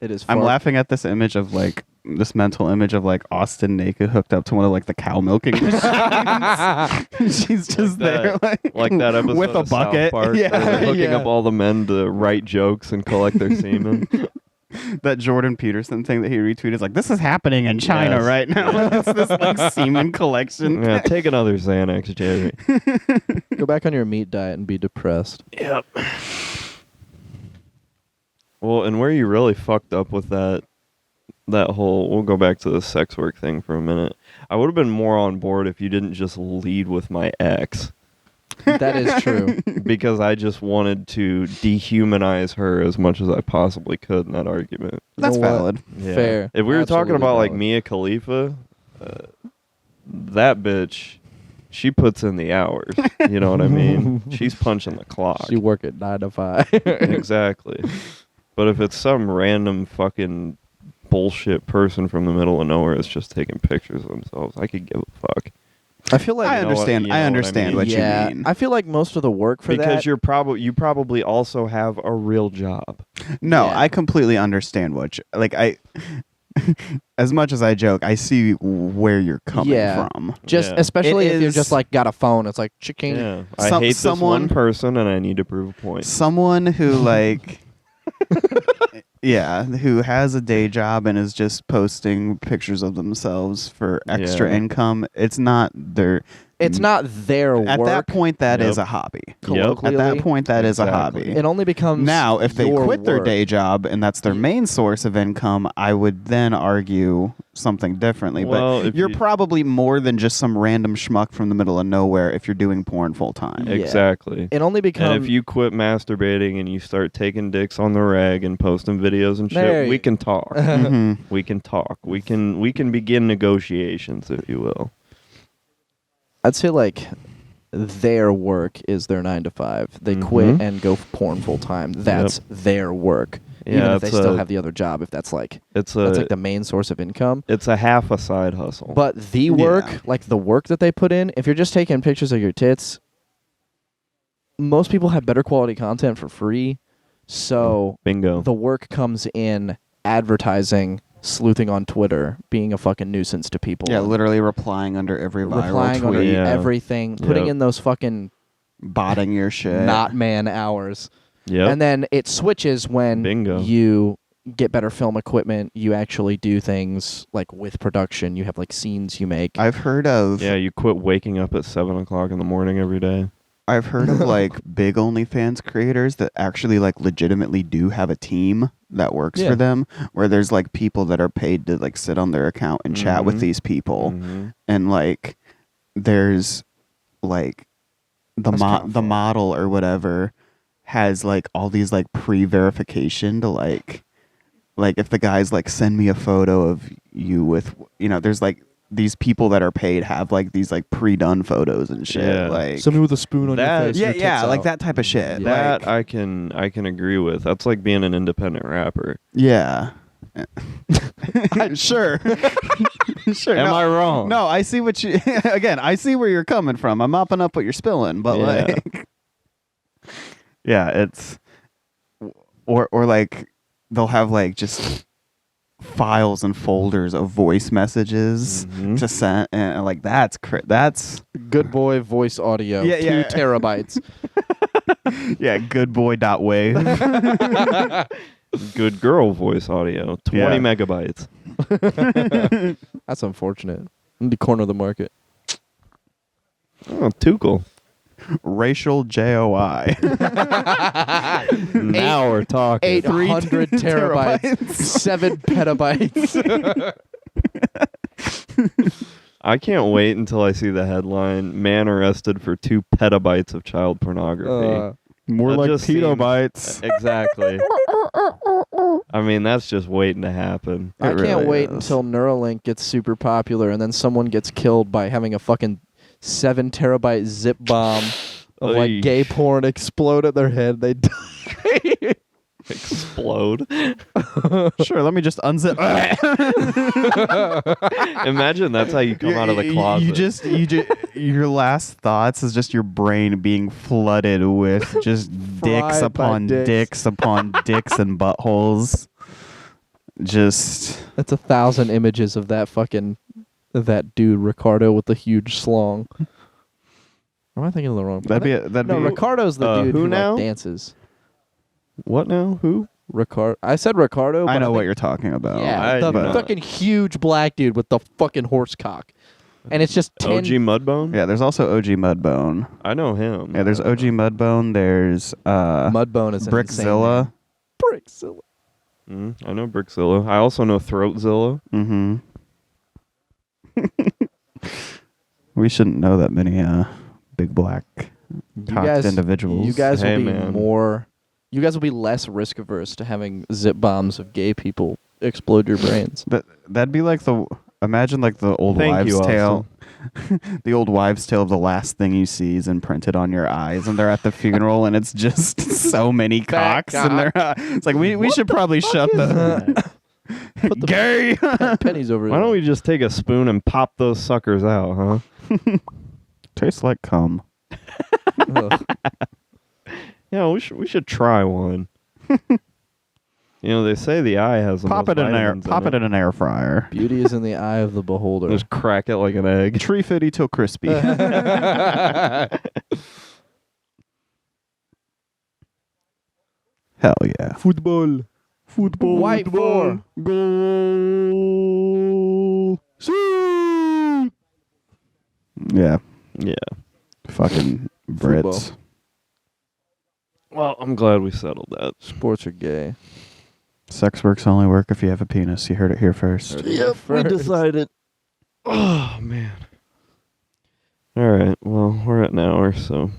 It is. I'm far- laughing at this image of like this mental image of like Austin naked hooked up to one of like the cow milking machines. She's just there Like that episode with a of South bucket. Park Yeah, where they're hooking yeah. up all the men to write jokes and collect their semen. That Jordan Peterson thing that he retweeted is like, this is happening in China Yes. right now. It's this like semen collection. Yeah, take another Xanax, Jerry. Go back on your meat diet and be depressed. Yep. Well, and where you really fucked up with that whole, we'll go back to the sex work thing for a minute. I would have been more on board if you didn't just lead with my ex, That is true. because I just wanted to dehumanize her as much as I possibly could in that argument. That's You know what? valid. Yeah. Fair. If we were talking Absolutely about like valid. Mia Khalifa, that bitch, she puts in the hours. You know what I mean? She's punching the clock. You work at 9 to 5. Exactly. But if it's some random fucking bullshit person from the middle of nowhere that's just taking pictures of themselves, I could give a fuck. I feel like I know what- understand. you know I what I understand mean. what yeah, you mean. I feel like most of the work for Because that. you probably also have a real job. No, Yeah. I completely understand what you like. I, as much as I joke, I see where you're coming Yeah. from. Just Yeah. especially It if you're is- just like got a phone, it's like chicken. Yeah. I Some- hate this someone- one person and I need to prove a point. Someone who like, yeah, who has a day job and is just posting pictures of themselves for extra Yeah. income. It's not their. It's not their At work. that point, that is Yep. a hobby. Colloquially. At that point, that is a Exactly. hobby. It only becomes Now, if they your quit their work. day job and that's their main source of income, I would then argue something differently. Well, But if you're you- probably more than just some random schmuck from the middle of nowhere if you're doing porn full time. Yeah. Exactly. It only becomes. And if you quit masturbating and you start taking dicks on the rag and posting videos and There shit, you- we can talk. Mhm. We can talk. We can begin negotiations, if you will. I'd say like their work is their 9 to 5. They quit Mhm. and go porn full time. That's their work. Even Yeah, if they it's still a- have the other job, if that's like It's that's a like the main source of income. it's a half a side hustle. But the Yeah. work, like the work that they put in, if you're just taking pictures of your tits, most people have better quality content for free. So bingo. the work comes in advertising, sleuthing on Twitter, being a fucking nuisance to people. Yeah, literally replying under every viral replying tweet, on Yeah. everything, putting Yep. in those fucking botting your shit. not man hours. Yep. And then it switches when Bingo. you get better film equipment, you actually do things like with production, you have like scenes you make. I've heard of Yeah, you quit waking up at 7:00 in the morning every day. I've heard of like big OnlyFans creators that actually like legitimately do have a team that works Yeah. for them, where there's like people that are paid to like sit on their account and chat with Mhm. these people, Mhm. and like there's like the That's kinda the fun. model or whatever has like all these like pre-verification to like if the guy's like send me a photo of you with there's like these people that are paid have like these like pre-done photos and shit Yeah. like Somebody with a spoon on That- your face. yeah, your tits yeah, like out. that type of shit. That like, I can agree with. That's like being an independent rapper. yeah. Sure. Sure. Am no, I wrong? No, I see what you. Again, I see where you're coming from. I'm mopping up what you're spilling, but Yeah. like, yeah, it's or like they'll have like just files and folders of voice messages Mhm. to send, and like that's Good boy voice audio. Yeah, 2 yeah. terabytes. yeah, good boy dot wave. Good girl voice audio. 20 Yeah. megabytes. That's unfortunate. In the corner of the market. Oh, Tuchel. Racial JOI. Now we're talking. 800 terabytes. terabytes. 7 petabytes. I can't wait until I see the headline: "Man arrested for 2 petabytes of child pornography." More That like just pedo seems- bites. Exactly. I mean, that's just waiting to happen. I It can't really wait is. until Neuralink gets super popular and then someone gets killed by having a fucking 7 terabyte zip bomb of Oy. like gay porn explode at their head. They die. Explode. Sure, let me just unzip. Imagine that's how you come out of the closet. Your last thoughts is just your brain being flooded with just dicks Fried by upon dicks. dicks upon dicks and buttholes. Just That's 1,000 images of that dude Ricardo with the huge slong. Or am I thinking of the wrong? No, Ricardo's the dude who who now? like, dances. What now? Who? I said Ricardo. I but know what think- you're talking about. Yeah, I the do not. fucking huge black dude with the fucking horse cock, and it's just 10. OG Mudbone? Yeah, there's also OG Mudbone. I know him. Yeah, there's OG Mudbone. There's Mudbone is an insane Brickzilla. name. Brickzilla. I know Brickzilla. I also know Throatzilla. Mm-hmm. We shouldn't know that many big black cocked individuals. You guys Hey, will be man. more. You guys will be less risk averse to having zip bombs of gay people explode your brains. That'd be like imagine like the old Thank wives' you, tale. The old wives' tale of the last thing you see is imprinted on your eyes, and they're at the funeral, and it's just so many Fat cocks in their. It's like we should probably shut the Put the gay. pennies over. Why don't we just take a spoon and pop those suckers out, huh? Tastes like cum. Ugh. Yeah, we should try one. You know, they say the eye has the Pop most it in vitamins pop it in an air fryer. Beauty is in the eye of the beholder. Just crack it like an egg. Tree fitty till crispy. Hell yeah. Football. Football. White four. Goal. Shoot. Yeah. Yeah. Fucking Brits. Football. Well, I'm glad we settled that. Sports are gay. Sex works only work if you have a penis. You heard it here first. Yep, we decided. Oh, man. All right. Well, we're at an hour, so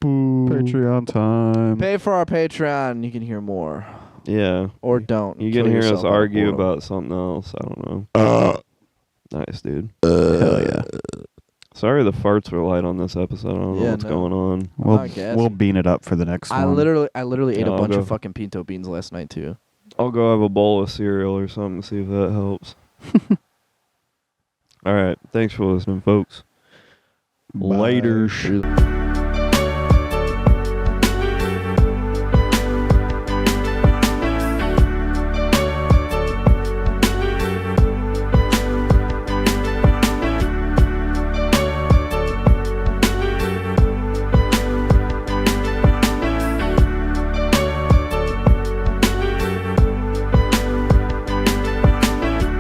Patreon time. Pay for our Patreon. You can hear more. yeah. Or don't. You Kill can hear us yourself out of argue boredom. about something else. I don't know. Nice, dude. Hell yeah. Sorry the farts were light on this episode. I don't know Yeah, what's no. going on. not gassy. We'll bean it up for the next I one. literally ate Yeah, a I'll bunch go. of fucking pinto beans last night too. I'll go have a bowl of cereal or something, see if that helps. All right. Thanks for listening, folks. Bye. Later. Through-